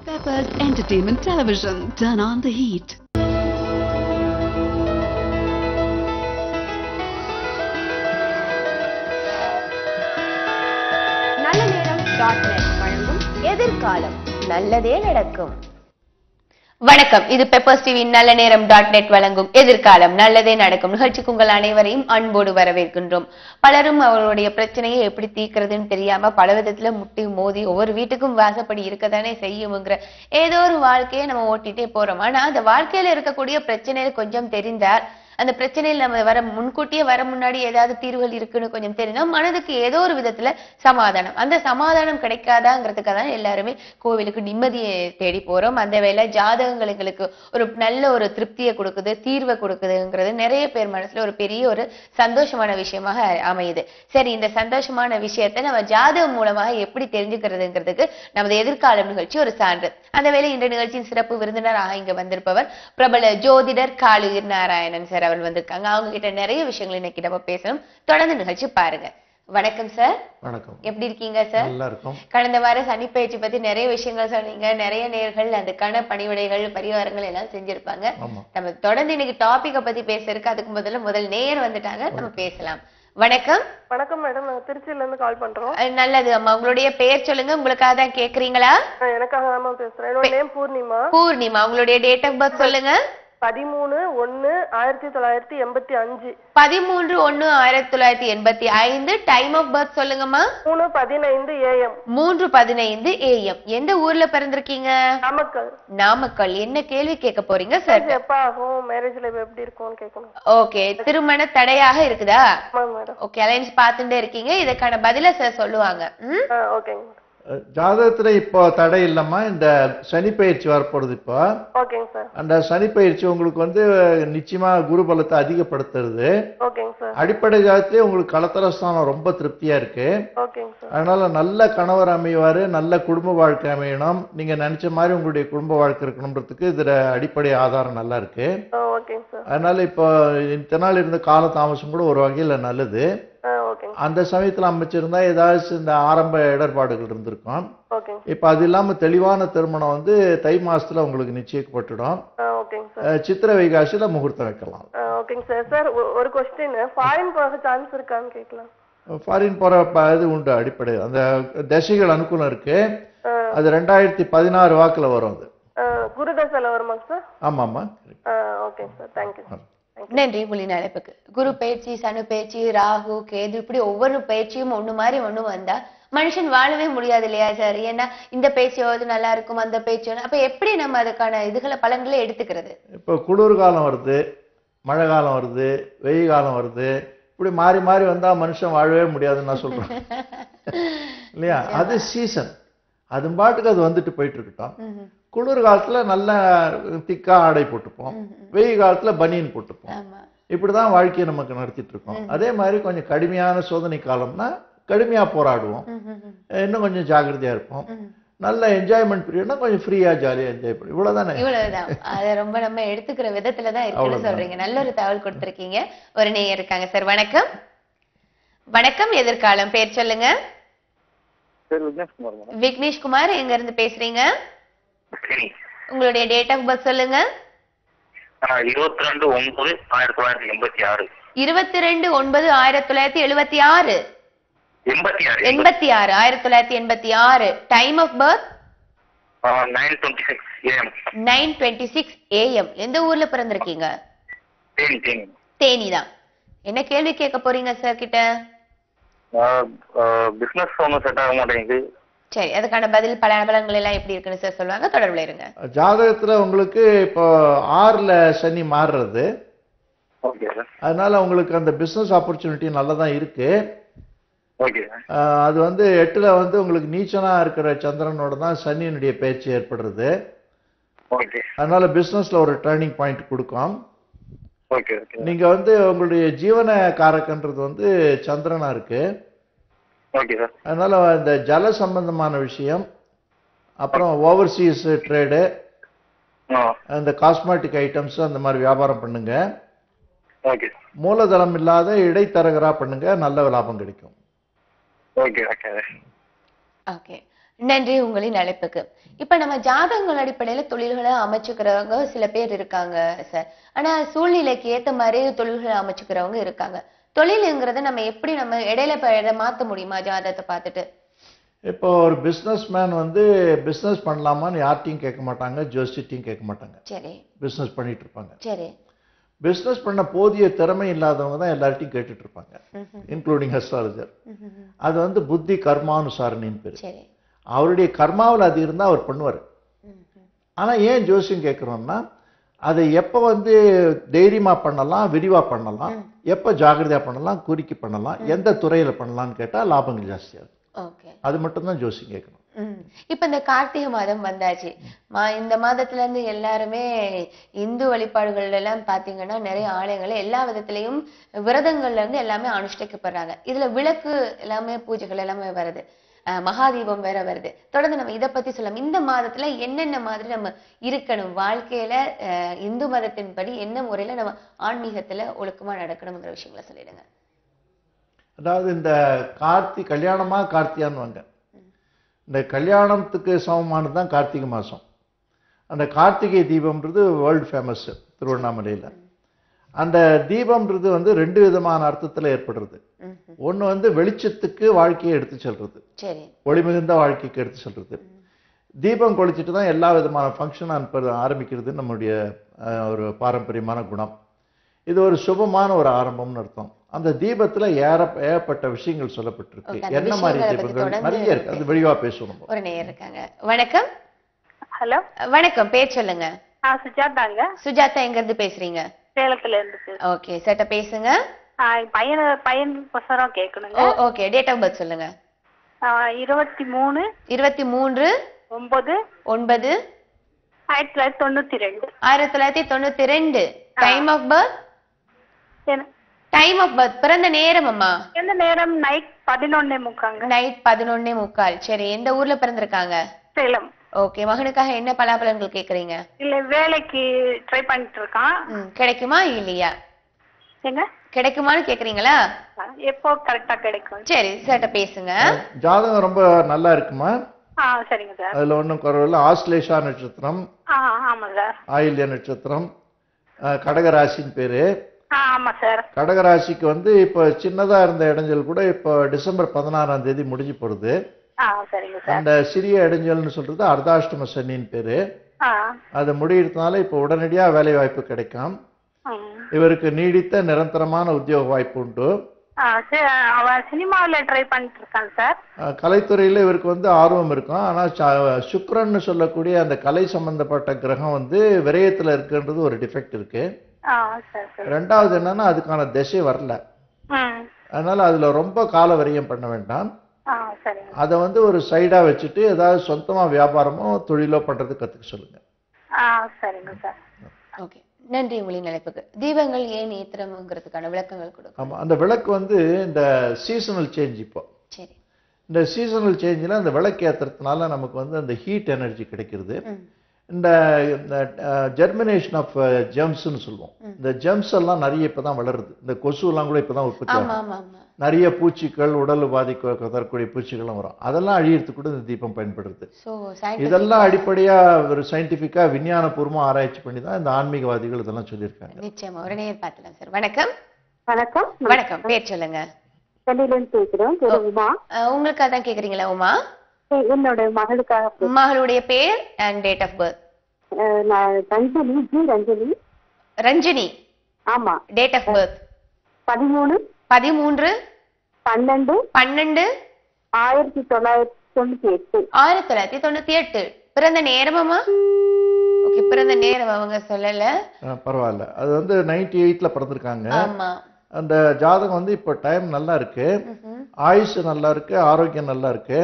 Peppers Entertainment Television. Turn on the heat. நல்லநேரம்.net வழங்கும் எதிர்காலம் நல்லதே நடக்கும். வணக்கம், இது பெப்பர்ஸ் டிவி நல்ல நேரம்.net வழங்கும் எதிர்காலம் நல்லதே நடக்கும் நிகழ்ச்சிக்கு உங்கள் அனைவரையும் அன்போடு வரவேற்கின்றோம். பலரும் அவர்களுடைய பிரச்சனையை எப்படி தீர்க்கிறதுன்னு தெரியாம பல விதத்துல முட்டி மோதி ஒவ்வொரு வீட்டுக்கும் வாசப்படி இருக்கதானே செய்யுங்கிற ஏதோ ஒரு வாழ்க்கையை நம்ம ஓட்டிட்டே போறோம். ஆனா அந்த வாழ்க்கையில இருக்கக்கூடிய பிரச்சனைகள் கொஞ்சம் தெரிந்தால், அந்த பிரச்சனையில் நம்ம முன்கூட்டியே வர முன்னாடி ஏதாவது தீர்வுகள் இருக்குன்னு கொஞ்சம் தெரிஞ்சா மனதுக்கு ஏதோ ஒரு விதத்துல சமாதானம். அந்த சமாதானம் கிடைக்காதாங்கிறதுக்காக தான் எல்லாருமே கோவிலுக்கு நிம்மதியை தேடி போறோம். அந்த வேளை ஜாதகங்கள் எங்களுக்கு ஒரு நல்ல ஒரு திருப்தியை கொடுக்குது, தீர்வை கொடுக்குதுங்கிறது நிறைய பேர் மனசுல ஒரு பெரிய ஒரு சந்தோஷமான விஷயமாக அமையுது. சரி, இந்த சந்தோஷமான விஷயத்தை நம்ம ஜாதகம் மூலமாக எப்படி தெரிஞ்சுக்கிறதுங்கிறதுக்கு நமது எதிர்காலம் நிகழ்ச்சி ஒரு சான்று. அந்த வேளை இந்த நிகழ்ச்சியின் சிறப்பு விருந்தினராக இங்க வந்திருப்பவர் பிரபல ஜோதிடர் காலுயிர் நாராயணன் சார் அவர்கள் வந்திருக்காங்க. அவங்க கிட்ட நிறைய விஷயங்கள் இன்னைக்கு நம்ம பேசணும். தொடர்ந்து நிகழ்ச்சி பாருங்க. வணக்கம் சார். வணக்கம். எப்படி இருக்கீங்க சார்? நல்லா இருக்கும். கடந்த வாரம் சனிப்பெயர்ச்சி பத்தி நிறைய விஷயங்கள் சொன்னீங்க. நிறைய நேர்கள் அதுக்கான பணிவிடைகள் பரிவாரங்கள் எல்லாம் செஞ்சிருப்பாங்க. நம்ம தொடர்ந்து இன்னைக்கு டாபிக்க பத்தி பேசுறதுக்கு அதுக்கு முதல் நேயர் வந்துட்டாங்க, நம்ம பேசலாம். வணக்கம். வணக்கம் மேடம், நாங்க திருச்சியில இருந்து கால் பண்றோம். நல்லது அம்மா, உங்களுடைய பெயர் சொல்லுங்க. உங்களுக்காக தான் கேக்குறீங்களா? எனக்காக தான் பேசுறேன். என்னோட நேம் பூர்ணிமா. பூர்ணிமா, உங்களுடைய டேட் ஆஃப் பர்த் சொல்லுங்க. 13/1/1985. 13/1/1985. டைம் ஆஃப் பர்த் சொல்லுங்கம்மா. 3:15 AM. 3:15 AM. எந்த ஊர்ல பிறந்திருக்கீங்க? நாமக்கல். நாமக்கல். என்ன கேள்வி கேட்க போறீங்க சார்? எப்ப ஆகும், மேரேஜ் லைஃப் எப்படி இருக்கும்னு கேட்கணும். ஓகே, திருமண தடையாக இருக்குதா? ஆமா மேடம். ஓகே, அலைன்ஸ் பார்த்துட்டே இருக்கீங்க. இதுக்கான பதில சார் சொல்லுவாங்க. ஓகேங்க. ஜாதகத்துல இப்போ தடை இல்லம்மா. இந்த சனி பயிற்சி வரப்போறது இப்போ. ஓகேங்க சார். அந்த சனி பயிற்சி உங்களுக்கு நிச்சயமா குரு பலத்தை அதிகப்படுத்துறது. ஓகேங்க சார். அடிப்படை ஜாதகத்திலே உங்களுக்கு களத்திரஸ்தானம் ரொம்ப திருப்தியா இருக்கு. ஓகேங்க சார். அதனால நல்ல கணவர் அமைவாரு, நல்ல குடும்ப வாழ்க்கை அமையணும், நீங்க நினைச்ச மாதிரி உங்களுடைய குடும்ப வாழ்க்கை இருக்கணும்ன்றதுக்கு இதுல அடிப்படை ஆதாரம் நல்லா இருக்கு. ஓகேங்க சார். அதனால இப்போ இத்தனை நாள் இருந்த கால தாமசம் கூட ஒரு வகையில நல்லது. அந்த சமயத்துல அமைச்சிருந்தா ஏதாச்சும் இந்த ஆரம்ப இடர்பாடுகள் இருந்திருக்கும். இப்ப அது இல்லாம தெளிவான திருமணம் தை மாசத்துல உங்களுக்கு நிச்சயிக்கப்பட்டுடும். சித்திரை வைகாசியில முகூர்த்தம் வைக்கலாம். ஓகேங்க சார். சார் ஒரு क्वेश्चन, ஃபாரின் போக சான்ஸ் இருக்கான்னு கேட்கலாம். ஃபாரின் போற இது உண்டு. அடிப்படை அந்த தசைகள் அனுகூலம் இருக்கு. அது 2016 வாக்குல வரும். அது குருதசையில வருமா சார்? ஆமாமா. Okay sir, thank you. நன்றி. புலின் அழைப்புக்கு. குரு பயிற்சி, சனு பயிற்சி, ராகு, கேது, இப்படி ஒவ்வொரு பயிற்சியும் ஒண்ணு மாதிரி ஒண்ணு வந்தா மனுஷன் வாழவே முடியாது இல்லையா சார்? ஏன்னா இந்த பயிற்சியாவது நல்லா இருக்கும், அந்த பயிற்சி. அப்ப எப்படி நம்ம அதுக்கான இதுகளை பலன்களை எடுத்துக்கிறது? இப்போ குளிர் காலம் வருது, மழை காலம் வருது, வெயில் காலம் வருது, இப்படி மாறி மாறி வந்தா மனுஷன் வாழவே முடியாதுன்னு நான் சொல்றேன் இல்லையா? அது சீசன், அது பாட்டுக்கு அது வந்துட்டு போயிட்டு இருக்கட்டும். குளிர் காலத்துல நல்ல திக்கா ஆடை போட்டுப்போம், வெயில் காலத்துல பனியன் போட்டுப்போம். இப்படிதான் வாழ்க்கையை நமக்கு நடத்திட்டு இருக்கோம். அதே மாதிரி கொஞ்சம் கடுமையான சோதனை காலம்னா கடுமையா போராடுவோம், இன்னும் கொஞ்சம் ஜாக்கிரதையா இருப்போம். நல்ல என்ஜாய்மெண்ட் பீரியட்னா கொஞ்சம் ஃப்ரீயா ஜாலியா என்ஜாய் பண்ணும். இவ்வளவுதானே. இவ்வளவுதான். அதை ரொம்ப நம்ம எடுத்துக்கிற விதத்துலதான் இருக்குன்னு சொல்றீங்க. நல்ல ஒரு தகவல் கொடுத்திருக்கீங்க. ஒரு நேயர் இருக்காங்க சார். வணக்கம். வணக்கம். எதிர்காலம். பேர் சொல்லுங்க. விக்னேஷ் குமார். எங்க இருந்து பேசுறீங்க? உங்களுடைய டேட் ஆஃப் பர்த் சொல்லுங்க. 22/9/1986. 22/9/1976. 86. 1986. Time of birth 9:26 AM. 9:26 AM. எந்த ஊர்ல பிறந்திருக்கீங்க? தேனி தான். என்ன கேள்வி கேட்க போறீங்க சார் கிட்ட? பிசினஸ் ஒன்றும் செட் ஆக மாட்டேங்குது. சரி, அதுக்கான பதில் பலன்கள் எல்லாம் எப்படி இருக்குன்னு சார் சொல்லுவாங்க. தொடர்புல இருங்க. ஜாதகத்துல உங்களுக்கு இப்போ 6ல சனி மாறுறது. அதனால உங்களுக்கு அந்த பிசினஸ் ஆப்பர்ச்சுனிட்டி நல்லதான் இருக்கு. அது 8ல உங்களுக்கு நீச்சனா இருக்கிற சந்திரனோட தான் சனியினுடைய பேச்சு ஏற்படுறது. அதனால பிசினஸ்ல ஒரு டர்னிங் பாயிண்ட் கொடுக்கும். நீங்க உங்களுடைய ஜீவன காரகன்றது சந்திரனா இருக்கு. அதனால இந்த ஜல சம்பந்தமான விஷயம், அப்புறம் ஓவர்சீஸ் ட்ரேடு, இந்த காஸ்மெட்டிக் ஐட்டம்ஸ் அந்த மாதிரி வியாபாரம் பண்ணுங்க. மூலதனம் இல்லாத இடைத்தரகரா பண்ணுங்க, நல்ல லாபம் கிடைக்கும். ஓகே. நன்றி உங்களின் அழைப்புக்கு. இப்ப நம்ம ஜாதகங்கள் அடிப்படையில தொழில்களை அமைச்சுக்கிறவங்க சில பேர் இருக்காங்க சார். ஆனா சூழ்நிலைக்கு ஏத்த மாதிரி தொழில்களை அமைச்சுக்கிறவங்க இருக்காங்க. தொழிலுங்கிறத நம்ம எப்படி நம்ம இடையில மாத்த முடியுமா ஜாதகத்தை பார்த்துட்டு? இப்போ ஒரு பிஸ்னஸ் மேன் வந்து பிஸ்னஸ் பண்ணலாமான்னு யார்ட்டையும் கேட்க மாட்டாங்க, ஜோசியத்தையும் கேட்க மாட்டாங்க. சரி பிஸ்னஸ் பண்ணிட்டு இருப்பாங்க. சரி. பிஸ்னஸ் பண்ண போதிய திறமை இல்லாதவங்க தான் எல்லார்ட்டையும் கேட்டுட்டு இருப்பாங்க, இன்க்ளூடிங் அஸ்ட்ராலஜர். அது வந்து புத்தி கர்மானுசாரணின்னு பேர். சரி. அவருடைய கர்மாவில் அது இருந்தால் அவர் பண்ணுவார். ஆனால் ஏன் ஜோசியம் கேட்குறோம்னா, அதை எப்போ வந்து தைரியமாக பண்ணலாம், விரிவாக பண்ணலாம், எப்போ ஜாகிரதையாக பண்ணலாம், குறுக்கி பண்ணலாம், எந்த துறையில் பண்ணலாம்னு கேட்டால் லாபங்கள் ஜாஸ்தியாகும். அது மட்டும்தான் ஜோசியம் கேட்கணும். இப்ப இந்த கார்த்திகை மாதம் வந்தாச்சு. இந்த மாதத்துல இருந்து எல்லாருமே இந்து வழிபாடுகள் எல்லாம் பாத்தீங்கன்னா நிறைய ஆலயங்கள்ல எல்லா விதத்திலையும் விரதங்கள்ல இருந்து எல்லாமே அனுஷ்டிக்கப்படுறாங்க. இதுல விளக்கு எல்லாமே பூஜைகள் எல்லாமே வருது, மகாதீபம் வேற வருது. தொடர்ந்து நம்ம இதை பத்தி சொல்லலாம். இந்த மாதத்துல என்னென்ன மாதிரி நம்ம இருக்கணும் வாழ்க்கையில, இந்து மதத்தின்படி என்ன முறையில நம்ம ஆன்மீகத்துல ஒழுக்கமா நடக்கணுங்கிற விஷயங்களை சொல்லிடுங்க. அதாவது இந்த கல்யாணமா கார்த்தியான்னு இந்த கல்யாணத்துக்கு சமமானது தான் கார்த்திகை மாதம். அந்த கார்த்திகை தீபம்ன்றது வேர்ல்டு ஃபேமஸ் திருவண்ணாமலையில். அந்த தீபம்ன்றது வந்து 2 விதமான அர்த்தத்தில் ஏற்படுறது. ஒன்று வந்து வெளிச்சத்துக்கு வாழ்க்கையை எடுத்து செல்றது, ஒளி மிகுந்த வாழ்க்கைக்கு எடுத்து செல்றது. தீபம் கொளுத்திட்டு தான் எல்லா விதமான ஃபங்க்ஷன் ஆரம்பிக்கிறது நம்முடைய ஒரு பாரம்பரியமான குணம். இது ஒரு சுபமான ஒரு ஆரம்பம்னு அர்த்தம். அந்த தீபத்துல ஏகப்பட்ட விஷயங்கள் சொல்லப்பட்டிருக்கு. என்ன மாதிரி தீபங்கள் நிறைய இருக்கு, அது வெளிவா பேசணும். ஒரு நேயர் இருக்காங்க. வணக்கம். ஹலோ வணக்கம், பேர் சொல்லுங்க. சுஜாதாங்க. சுஜாதா எங்க இருந்து பேசுறீங்க? சேலத்துல இருந்து. ஓகே, சேட்ட பேசுங்க. பையன் கொசரம் கேட்கணுங்க. ஓகே, டேட் ஆஃப் பர்த் சொல்லுங்க. 23 9 1992. 1992. Time of birth? Time of birth, பிறந்த நேரம் அம்மா? எந்த நேரம்? நைட் 11:30. நைட் 11:30. சரி, எந்த ஊர்ல பிறந்திருக்காங்க? சேலம். ஓகே, மகனுக்காக என்ன பலாபலன்கள் கேக்குறீங்க? இல்ல, வேலைக்கு ட்ரை பண்ணிட்டு இருக்கான். கிடைக்குமா இல்லையா? எங்க கிடைக்குமான்னு கேக்குறீங்களா? எப்போ கரெக்டா கிடைக்கும்? சரி, சேட்ட பேசுங்க. ஜாதகம் ரொம்ப நல்லா இருக்குமா? சரிங்க சார். அதுல ஒன்றும் குறவில்லை. ஆஸ்லேஷா நட்சத்திரம், ஆமா சார். ஆயில்ய நட்சத்திரம், கடகராசின்னு பேரு. ஆமா சார். கடகராசிக்கு வந்து இப்போ சின்னதா இருந்த இடைஞ்சல் கூட இப்போ டிசம்பர் 16ஆம் தேதி முடிஞ்சு போடுது. சரிங்க சார். அந்த சிறிய இடைஞ்சல்னு சொல்றது அர்த்தாஷ்டம சனின்னு பேரு. அது முடியறதுனால இப்போ உடனடியா வேலை வாய்ப்பு கிடைக்கும். இவருக்கு நீடித்த நிரந்தரமான உத்தியோக வாய்ப்பு உண்டு. சினிமாவில் ட்ரை பண்ணிட்டு இருக்காங்க சார். கலைத்துறையில இவருக்கு வந்து ஆர்வம் இருக்கும். ஆனா சுக்கிரன்னு சொல்லக்கூடிய அந்த கலை சம்பந்தப்பட்ட கிரகம் வந்து விரயத்துல இருக்குன்றது ஒரு டிஃபெக்ட் இருக்கு. ரெண்டாவது என்னன்னா அதுக்கான திசை வரல. அதனால அதுல ரொம்ப கால விரயம் பண்ண வேண்டாம். அதை வந்து ஒரு சைடா வச்சுட்டு ஏதாவது சொந்தமா வியாபாரமோ தொழிலோ பண்றது கத்துக்க சொல்லுங்க. சரிங்க சார். ஓகே, நன்றி உங்களின் அழைப்புக்கு. தீபங்கள் ஏன் ஏத்துறோம்ங்கிறதுக்கான விளக்கங்கள் கொடுக்கும். ஆமா, அந்த விளக்கு வந்து இந்த சீசனல் சேஞ்ச். இப்போ சரி, இந்த சீசனல் சேஞ்சில் அந்த விளக்கு ஏத்துறதுனால நமக்கு வந்து அந்த ஹீட் எனர்ஜி கிடைக்கிறது. இந்த ஜெர்மினேஷன் ஆஃப் ஜெம்ஸ்ன்னு சொல்லுவோம். இந்த ஜெம்ஸ் எல்லாம் நிறைய இப்பதான் வளருது. இந்த கொசு எல்லாம் கூட இப்பதான் உற்பத்தி ஆகும். நிறைய பூச்சிகள், உடல் பாதிக்க தரக்கூடிய பூச்சிகளும் வரும். அதெல்லாம் அழியறதுக்கு கூட இந்த தீபம் பயன்படுது. இதெல்லாம் அடிப்படையா ஒரு சயின்டிபிக்கா விஞ்ஞானபூர்வமா ஆராய்ச்சி பண்ணி தான் இந்த ஆன்மீகவாதிகள் இதெல்லாம் சொல்லியிருக்காங்க. நிச்சயமா ஒரு நேயர் பார்க்கலாம் சார். வணக்கம். வணக்கம். வணக்கம், பேர் சொல்லுங்க. உமா. உங்களுக்கு அதான் கேக்குறீங்களா உமா? என்னோட மகளுக்காக. மகளுடைய பேர் and date of birth? Ranjani. Ranjani. Ranjini. ஆமா. Date of birth? 13 12 1998. 1998. பிறந்த நேரமாமா? ஓகே, பிறந்த நேரம் அவங்க சொல்லல. பரவாயில்ல. அது வந்து 98ல பிறந்திருக்காங்க. ஆமா. அந்த ஜாதகம் வந்து இப்போ டைம் நல்லா இருக்கு, ஆயுசு நல்லா இருக்கு, ஆரோக்கியம் நல்லா இருக்கு.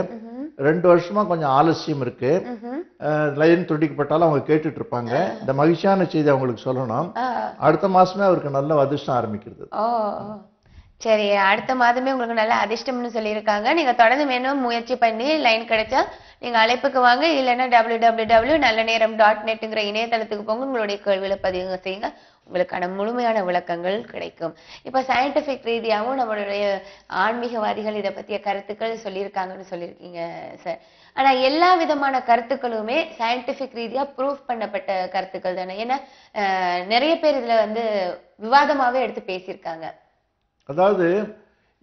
2 வருஷமா கொஞ்சம் ஆலசியம் இருக்கு. லைன் துண்டிக்கப்பட்டாலும் அவங்க கேட்டுட்டு இருப்பாங்க. இந்த மகிழ்ச்சியான செய்தி அவங்களுக்கு சொல்லணும். அடுத்த மாசமே அவருக்கு நல்ல அதிர்ஷ்டம் ஆரம்பிக்கிறது. சரி, அடுத்த மாதமே உங்களுக்கு நல்ல அதிர்ஷ்டம்னு சொல்லியிருக்காங்க. நீங்க தொடர்ந்து வேணும் முயற்சி பண்ணி லைன் கிடைச்சா நீங்க அழைப்புக்கு வாங்க. இல்லைன்னா www.nallaneram.netங்கிற இணையதளத்துக்கு போங்க. உங்களுடைய கேள்விகளை பதிவு செய்யுங்க. உங்களுக்கான முழுமையான விளக்கங்கள் கிடைக்கும். இப்ப சயின்டிபிக் ரீதியாகவும் நம்மளுடைய ஆன்மீகவாதிகள் இதை பற்றிய கருத்துக்கள் சொல்லியிருக்காங்கன்னு சொல்லியிருக்கீங்க சார். ஆனா எல்லா விதமான கருத்துக்களுமே சயின்டிபிக் ரீதியா ப்ரூஃப் பண்ணப்பட்ட கருத்துக்கள் தானே. ஏன்னா நிறைய பேர் இதுல வந்து விவாதமாவே எடுத்து பேசியிருக்காங்க. அதாவது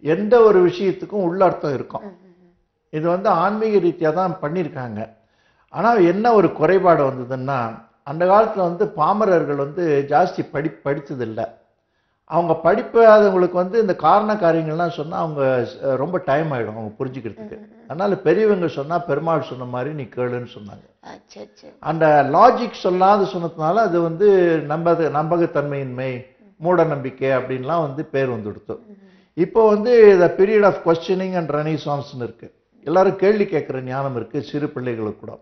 எந்த ஒரு விஷயத்துக்கும் உள்ளர்த்தம் இருக்கும். இது வந்து ஆன்மீக ரீதியா தான் பண்ணியிருக்காங்க. ஆனா என்ன ஒரு குறைபாடு வந்ததுன்னா, அந்த காலத்துல வந்து பாமரர்கள் வந்து ஜாஸ்தி படித்ததில்லை. அவங்க படிப்பாதவங்களுக்கு வந்து இந்த காரண காரியங்கள்லாம் சொன்னா அவங்க ரொம்ப டைம் ஆயிடும் அவங்க புரிஞ்சுக்கிறதுக்கு. அதனால பெரியவங்க சொன்னா பெருமாள் சொன்ன மாதிரி நீ கேளுன்னு சொன்னாங்க. அந்த லாஜிக் சொல்லாத சொன்னதுனால அது வந்து நம்பகத்தன்மையின்மை, மூட நம்பிக்கை அப்படின்லாம் வந்து பேர் வந்துடுத்து. இப்போ வந்து the period of questioning and ரெனிசான்ஸ்னு இருக்கு. எல்லாரும் கேள்வி கேட்குற ஞானம் இருக்கு சிறு பிள்ளைகளுக்கு கூட.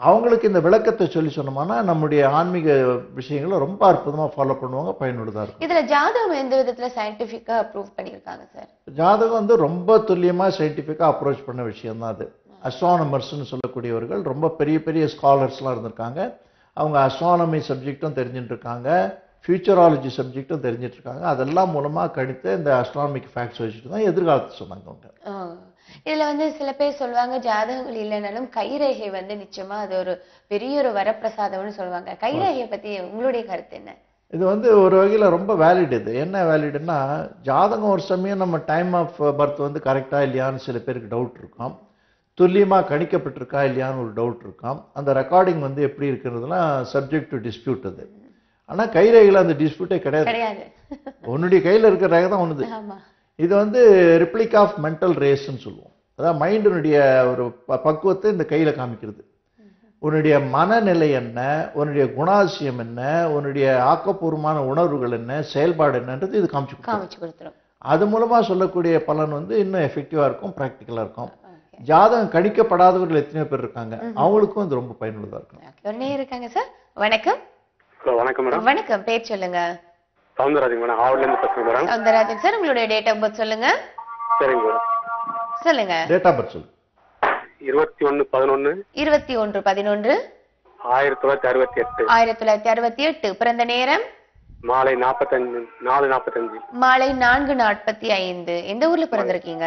அவங்களுக்கு இந்த விளக்கத்தை சொல்லி சொன்னோம்னா நம்முடைய ஆன்மீக விஷயங்களை ரொம்ப அற்புதமா ஃபாலோ பண்ணுவாங்க, பயனுள்ளதா இருக்கும். இதுல ஜாதகம் எந்த விதத்துல சயின்டிபிக்கா ப்ரூவ் பண்ணிருக்காங்க சார்? ஜாதகம் வந்து ரொம்ப துல்லியமா சயின்டிபிக்கா அப்ரோச் பண்ண விஷயம் தான் அது. அஸ்ட்ரானமர்ஸ்னு சொல்லக்கூடியவர்கள் ரொம்ப பெரிய பெரிய ஸ்காலர்ஸ்லாம் இருந்திருக்காங்க. அவங்க அஸ்ட்ரானமி சப்ஜெக்டும் தெரிஞ்சுட்டு இருக்காங்க, ஃபியூச்சராலஜி சப்ஜெக்டும் தெரிஞ்சிட்டு இருக்காங்க. அதெல்லாம் மூலமா கணித்து இந்த அஸ்ட்ரானமிக் ஃபேக்ட்ஸ் வச்சுட்டு தான் எதிர்காலத்தை சொன்னாங்க அவங்க. இதுல வந்து சில பேர் சொல்லுவாங்க ஜாதகங்கள் இல்லைனாலும் கைரேகை வந்து நிச்சயமா அது ஒரு பெரிய ஒரு வரப்பிரசாதம்னு சொல்லுவாங்க. கைரேகையை பத்தி உங்களுடைய கருத்து என்ன? இது வந்து ஒரு வகையில் ரொம்ப வேலிட். இது என்ன வேலிடுன்னா, ஜாதகம் ஒரு சமயம் நம்ம டைம் ஆஃப் பர்த் வந்து கரெக்டா இல்லையான்னு சில பேருக்கு டவுட் இருக்கும், துல்லியமா கணிக்கப்பட்டிருக்கா இல்லையான்னு ஒரு டவுட் இருக்கும். அந்த ரெக்கார்டிங் வந்து எப்படி இருக்கிறதுலாம் சப்ஜெக்ட் டு டிஸ்பியூட். அது ஆனா கைரேகையில் அந்த டிஸ்பியூட்டே கிடையாது. உன்னுடைய கையில் இருக்கிற ரேகை தான் ஒண்ணுது. இது வந்து ரிப்ளிக் ஆஃப் மென்டல் ரேஸ்ன்னு சொல்லுவோம். அதாவது மைண்டினுடைய ஒரு பக்குவத்தை இந்த கையில காமிக்கிறது. உன்னுடைய மனநிலை என்ன, உன்னுடைய குணாதிசயம் என்ன, உன்னுடைய ஆக்கப்பூர்வமான உணர்வுகள் என்ன, செயல்பாடு என்னன்றது இது காமிச்சு கொடுத்துரும். அது மூலமா சொல்லக்கூடிய பலன் வந்து இன்னும் எஃபெக்டிவா இருக்கும், ப்ராக்டிக்கலா இருக்கும். ஜாதகம் கணிக்கப்படாதவர்கள் எத்தனையோ பேர் இருக்காங்க, அவங்களுக்கும் இது ரொம்ப பயனுள்ளதா இருக்கும். இருக்காங்க சார். வணக்கம். வணக்கம் மேடம். வணக்கம், பேர் சொல்லுங்க. சவுந்தரராஜன் மேடம், ஆவல்ல இருந்து பேசுறேன் மேடம். சவுந்தரராஜன் சார், உங்களுடைய டேட் ஆஃப் பர்த் சொல்லுங்க. சரிங்க மேடம். சொல்லுங்க. டேட் ஆஃப் பர்த் சொல்லுங்க. 21/11 21/11 1968. 1968. பிறந்த நேரம் மாலை 4:45. மாலை 4:45. எந்த ஊர்ல பிறந்திருக்கீங்க?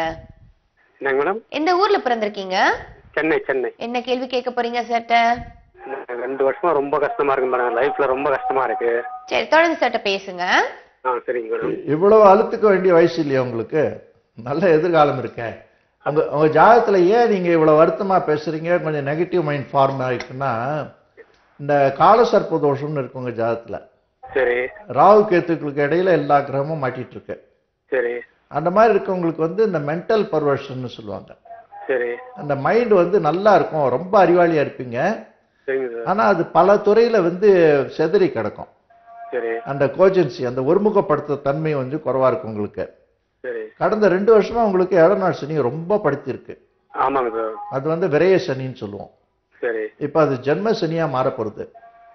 என்னங்க மேடம்? எந்த ஊர்ல பிறந்திருக்கீங்க? சென்னை. என்ன கேள்வி கேட்க போறீங்க சார்ட்ட? 2 வருஷமா ரொம்ப கஷ்டமா இருக்கு மேடம், லைஃப்ல ரொம்ப கஷ்டமா இருக்கு. சரி, தொடர்ந்து சார்ட்ட பேசுங்க. சரிங்க மேடம். இவ்வளவு அழுத்துக்க வேண்டிய வயசு இல்லையா உங்களுக்கு? நல்ல எதிர்காலம் இருக்கேன். உங்க ஜாதகத்துல ஏன் நீங்க இவ்வளவு வருத்தமா பேசுறீங்க, கொஞ்சம் நெகட்டிவ் மைண்ட் ஃபார்ம் ஆயிடுச்சுன்னா, இந்த காலசர்ப்ப தோஷம்னு இருக்கு உங்க ஜாதகத்துல. சரி. ராகு கேத்துக்களுக்கு இடையில எல்லா கிரகமும் மாட்டிட்டு இருக்கு. சரி. அந்த மாதிரி இருக்கவங்களுக்கு வந்து இந்த மென்டல் பர்வர்ஷன் சொல்லுவாங்க. சரி. அந்த மைண்ட் வந்து நல்லா இருக்கும், ரொம்ப அறிவாளியா இருப்பீங்க. சரிங்க சார். ஆனா அது பல துறையில வந்து செதறி கிடக்கும். சரி. அந்த கோஜென்சி, அந்த ஒருமுகப்படுத்த தன்மை வந்து குறைவா இருக்கு உங்களுக்கு. சரி. கடந்த 2 வருஷமா உங்களுக்கு ஏழநாள் சனி ரொம்ப படுத்திருக்கு. ஆமாங்க சார். அது வந்து விரைய சனின்னு சொல்லுவோம். சரி. இப்ப அது ஜென்ம சனியா மாறப்போகுது.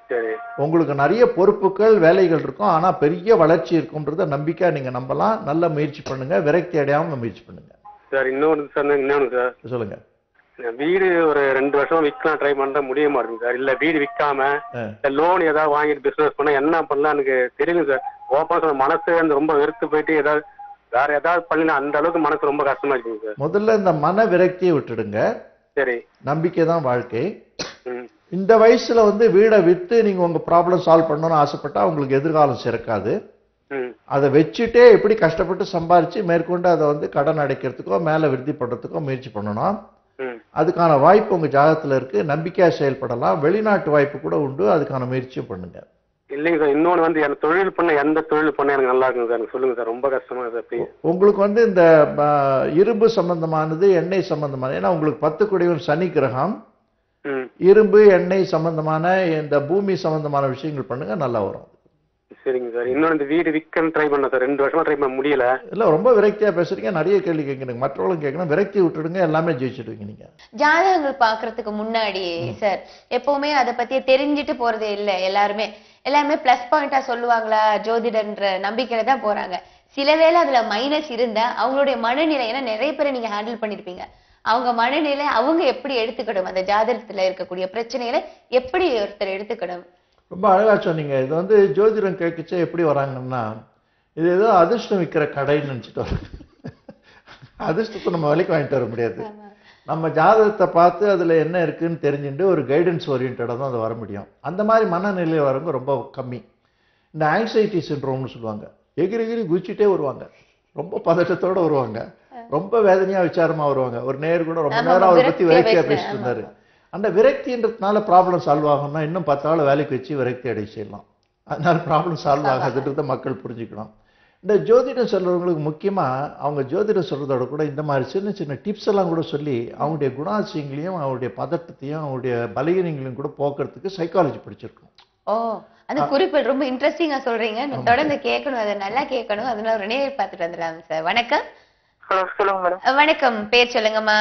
சரி. உங்களுக்கு நிறைய பொறுப்புகள், வேலைகள் இருக்கும், ஆனா பெரிய வளர்ச்சி இருக்கும்ன்றத நம்பிக்கை நீங்க நம்பலாம். நல்ல முயற்சி பண்ணுங்க, விரக்தி அடையாம முயற்சி பண்ணுங்க. சார் இன்னொன்று சார் சொல்லுங்க. வீடு ஒரு 2 வருஷம் விற்கலாம் ட்ரை பண்ண முடிய மாட்டேங்குது சார். இல்ல வீடு விற்காம லோன் ஏதாவது வாங்கிட்டு பிசினஸ் பண்ண என்ன பண்ணலாம் எனக்கு தெரியல சார். ஓப்பன் சொல்ல மனசு ரொம்ப வெறுத்து போயிட்டு ஏதாவது வேற ஏதாவது பண்ணல, அந்த அளவுக்கு மனசு ரொம்ப கஷ்டமா இருக்குங்க சார். முதல்ல இந்த மன விரக்தியை விட்டுடுங்க. சரி. நம்பிக்கை தான் வாழ்க்கை. இந்த வயசுல வந்து வீடை வித்து நீங்க உங்க ப்ராப்ளம் சால்வ் பண்ணணும்னு ஆசைப்பட்டா உங்களுக்கு எதிர்காலம் சிறக்காது. அதை வச்சுட்டே எப்படி கஷ்டப்பட்டு சம்பாரிச்சு மேற்கொண்டு அதை வந்து கடன் அடைக்கிறதுக்கோ மேல விருத்தி பண்றதுக்கோ முயற்சி பண்ணணும். அதுக்கான வாய்ப்பு உங்க ஜாதகத்துல இருக்கு. நம்பிக்கையா செயல்படலாம். வெளிநாட்டு வாய்ப்பு கூட உண்டு, அதுக்கான முயற்சியும் பண்ணுங்க. இல்லைங்க சார், இன்னொன்று வந்து எனக்கு தொழில் பண்ண எந்த தொழில் பண்ண எனக்கு நல்லா இருக்குங்க சார், எனக்கு சொல்லுங்க சார். ரொம்ப கஷ்டமா சார். உங்களுக்கு வந்து இந்த இரும்பு சம்பந்தமானது, எண்ணெய் சம்பந்தமான, ஏன்னா உங்களுக்கு 10 குடையும் சனி கிரகம், இரும்பு எண்ணெய் சம்பந்தமான இந்த பூமி சம்பந்தமான விஷயங்கள் பண்ணுங்க, நல்லா வரும். சரிங்க சார். இன்னொன்று இந்த வீடு விற்கன்னு ட்ரை பண்ண சார், 2 வருஷமா ட்ரை பண்ண முடியல. இல்ல ரொம்ப விரக்தியா பேசுறீங்க, நிறைய கேள்வி கேட்கணும், மற்றவங்களும் கேட்கணும். விரக்தி விட்டுடுங்க, எல்லாமே ஜெயிச்சிடுவீங்க நீங்க. ஜாதகங்கள் பாக்குறதுக்கு முன்னாடி சார் எப்பவுமே அதை பத்தி தெரிஞ்சுட்டு போறதே இல்ல. எல்லாருமே பிளஸ் பாயிண்டா சொல்லுவாங்களா ஜோதிடன்ற நம்பிக்கையில தான் போறாங்க. சில வேளை அதுல மைனஸ் இருந்தா அவங்களுடைய மனநிலை, ஏன்னா நிறைய பேரை நீங்க ஹேண்டில் பண்ணிருப்பீங்க, அவங்க மனநிலை அவங்க எப்படி எடுத்துக்கணும், அந்த ஜாதகத்துல இருக்கக்கூடிய பிரச்சனைகளை எப்படி ஒருத்தர் எடுத்துக்கணும். ரொம்ப அழகா சொன்னீங்க. இது வந்து ஜோதிடம் கேட்கச்சே எப்படி வராங்கன்னா, இது ஏதோ அதிர்ஷ்டம் விற்கிற கடைன்னு நினைச்சிட்டு வர. அதிர்ஷ்டத்தை நம்ம விலைக்கு வாங்கிட்டு வர முடியாது. நம்ம ஜாதகத்தை பார்த்து அதில் என்ன இருக்குன்னு தெரிஞ்சுட்டு ஒரு கைடன்ஸ் ஓரியன்டாக தான் அது வர முடியும். அந்த மாதிரி மனநிலை வரவங்க ரொம்ப கம்மி. இந்த ஆங்ஸைட்டி சிண்ட்ரோம்னு சொல்லுவாங்க. எகிரி குதிச்சுட்டே வருவாங்க, ரொம்ப பதட்டத்தோடு வருவாங்க, ரொம்ப வேதனையாக விசாரமாக வருவாங்க. ஒரு நேர் கூட ரொம்ப நேரம் அவரை பற்றி விரக்தியாக பேசிட்டு இருந்தார். அந்த விரக்தின்றதுனால ப்ராப்ளம் சால்வ் ஆகும்னா இன்னும் 10 ஆள் வேலைக்கு வச்சு விரக்தி அடைய செய்யலாம். அதனால ப்ராப்ளம் சால்வ் ஆகாதுன்றதை மக்கள் புரிஞ்சுக்கணும். இந்த ஜோதிடம் சொல்றவங்களுக்கு முக்கியமாக அவங்க ஜோதிடம் சொல்றதோட கூட இந்த மாதிரி சின்ன சின்ன டிப்ஸ் எல்லாம் கூட சொல்லி அவங்களுடைய குணாதிசயங்களையும் அவங்களுடைய பதட்டத்தையும் அவங்களுடைய பலகீனங்களையும் கூட போக்குறதுக்கு சைக்காலஜி படிச்சிருக்கணும். ஓ, அந்த குறிப்பில் ரொம்ப இன்ட்ரெஸ்டிங்கா சொல்றீங்க. தொடர்ந்து கேட்கணும், அதை நல்லா கேட்கணும். அதனால ஒரு நேர் பார்த்துட்டு வந்துடலாம் சார். வணக்கம். ஹலோ, சொல்லுங்க மேடம். வணக்கம், பேர் சொல்லுங்கம்மா.